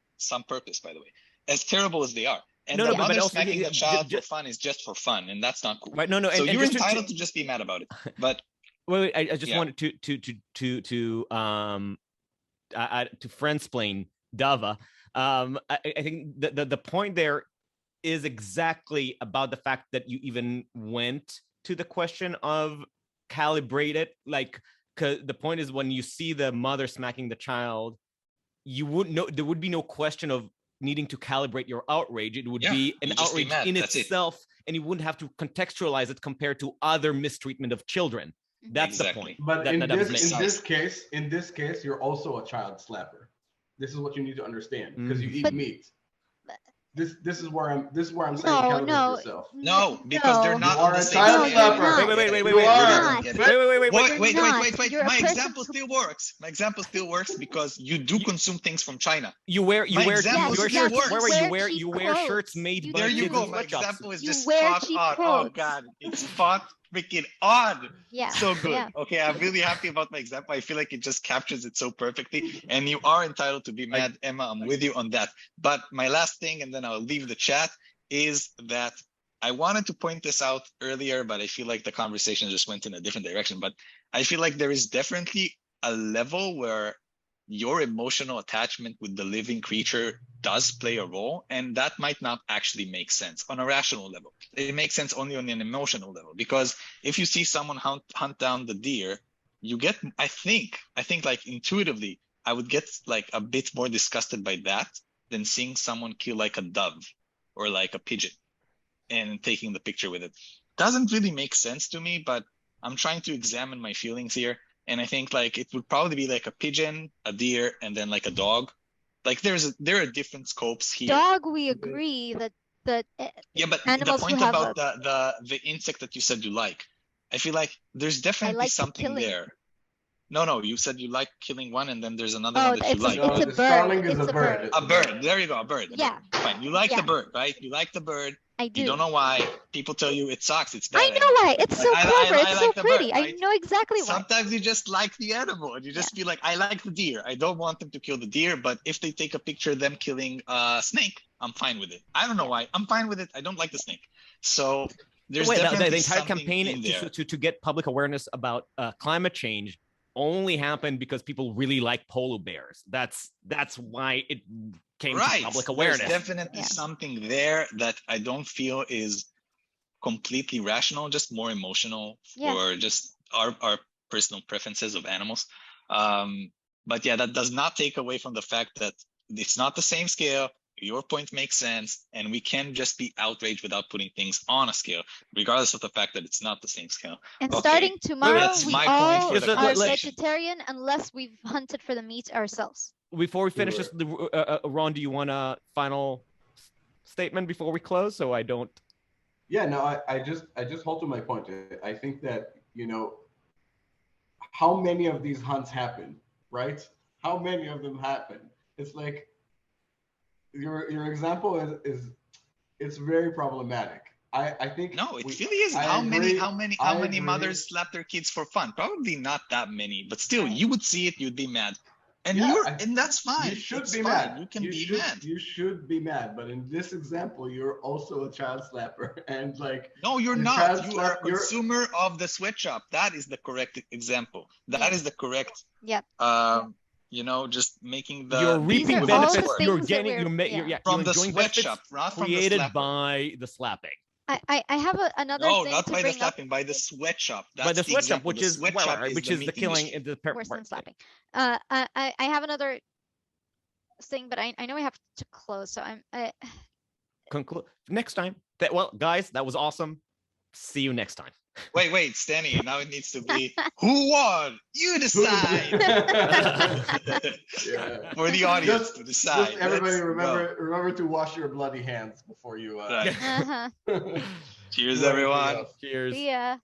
[SPEAKER 2] purpose, by the way, as terrible as they are. And the mother smacking the child for fun is just for fun, and that's not cool.
[SPEAKER 4] Right?
[SPEAKER 2] So you're entitled to just be mad about it. But
[SPEAKER 4] wait, I just wanted to friendsplain Dava. I think the point there is exactly about the fact that you even went to the question of calibrated, like, because the point is, when you see the mother smacking the child, you wouldn't know, there would be no question of needing to calibrate your outrage. It would be an outrage in itself, and you wouldn't have to contextualize it compared to other mistreatment of children. That's the point.
[SPEAKER 1] But in this case, you're also a child slapper. This is what you need to understand, because you eat meat. This is where I'm saying calibrate yourself.
[SPEAKER 2] No, because they're not on the same Wait. My example still works. My example still works, because you do consume things from China.
[SPEAKER 4] You wear shirts made by
[SPEAKER 2] There you go. My example is just spot on. Oh God, it's spot freaking on.
[SPEAKER 3] Yeah.
[SPEAKER 2] So good. Yeah. Okay, I'm really happy about my example. I feel like it just captures it so perfectly. And you are entitled to be mad, Emma. I'm with you on that. But my last thing, and then I'll leave the chat, is that I wanted to point this out earlier, but I feel like the conversation just went in a different direction. But I feel like there is definitely a level where your emotional attachment with the living creature does play a role, and that might not actually make sense on a rational level. It makes sense only on an emotional level, because if you see someone hunt down the deer, you get, I think like intuitively, I would get like a bit more disgusted by that than seeing someone kill like a dove or like a pigeon and taking the picture with it. Doesn't really make sense to me, but I'm trying to examine my feelings here. And I think like it would probably be like a pigeon, a deer, and then like a dog. Like there are different scopes here.
[SPEAKER 3] Dog, we agree that
[SPEAKER 2] but the point about the insect that you said you like, I feel like there's definitely something there. No, you said you like killing one, and then there's another one that you like.
[SPEAKER 3] It's a bird.
[SPEAKER 1] Starling is a bird.
[SPEAKER 2] A bird. There you go, a bird.
[SPEAKER 3] Yeah.
[SPEAKER 2] Fine. You like the bird, right? You like the bird.
[SPEAKER 3] I do.
[SPEAKER 2] You don't know why. People tell you it sucks. It's bad.
[SPEAKER 3] I know why. It's so clever. It's so pretty.
[SPEAKER 2] Bird, right?
[SPEAKER 3] I know exactly why.
[SPEAKER 2] Sometimes you just like the animal, and you just feel like, I like the deer. I don't want them to kill the deer, but if they take a picture of them killing a snake, I'm fine with it. I don't know why. I'm fine with it. I don't like the snake. So there's definitely
[SPEAKER 4] the entire campaign to get public awareness about climate change only happened because people really like polar bears. That's why it came to public awareness.
[SPEAKER 2] There's definitely something there that I don't feel is completely rational, just more emotional for just our personal preferences of animals. But yeah, that does not take away from the fact that it's not the same scale. Your point makes sense, and we can just be outraged without putting things on a scale, regardless of the fact that it's not the same scale.
[SPEAKER 3] And starting tomorrow, we all are vegetarian unless we've hunted for the meat ourselves.
[SPEAKER 4] Before we finish this, Ron, do you want a final statement before we close, so I don't?
[SPEAKER 1] Yeah, no, I just hold to my point. I think that, how many of these hunts happen, right? How many of them happen? It's like, your example is it's very problematic. I think
[SPEAKER 2] it really is. How many mothers slap their kids for fun? Probably not that many, but still, you would see it, you'd be mad, and and that's fine.
[SPEAKER 1] You should be mad.
[SPEAKER 2] You can be mad.
[SPEAKER 1] You should be mad, but in this example, you're also a child slapper, and like.
[SPEAKER 2] No, you're not. You are a consumer of the sweatshop. That is the correct example. That is the correct.
[SPEAKER 3] Yep.
[SPEAKER 2] Just making the
[SPEAKER 4] you're reaping benefits. You're getting
[SPEAKER 2] from the sweatshop, not from
[SPEAKER 4] created by the slapping.
[SPEAKER 3] I have another
[SPEAKER 2] thing.
[SPEAKER 3] No,
[SPEAKER 2] not by the slapping, by the sweatshop.
[SPEAKER 4] By the sweatshop, which is the killing.
[SPEAKER 3] Worse than slapping. I have another thing, but I know we have to close, so I'm.
[SPEAKER 4] Conclude next time. Guys, that was awesome. See you next time.
[SPEAKER 2] Wait, Stanley. Now it needs to be who won? You decide.
[SPEAKER 1] Yeah.
[SPEAKER 2] For the audience
[SPEAKER 1] Just-
[SPEAKER 2] to decide.
[SPEAKER 1] Just everybody
[SPEAKER 2] Let's go.
[SPEAKER 1] remember to wash your bloody hands before you.
[SPEAKER 2] Right.
[SPEAKER 3] Uh-huh.
[SPEAKER 2] Cheers,
[SPEAKER 1] do anything
[SPEAKER 2] everyone.
[SPEAKER 1] else.
[SPEAKER 4] Cheers.
[SPEAKER 3] Yeah.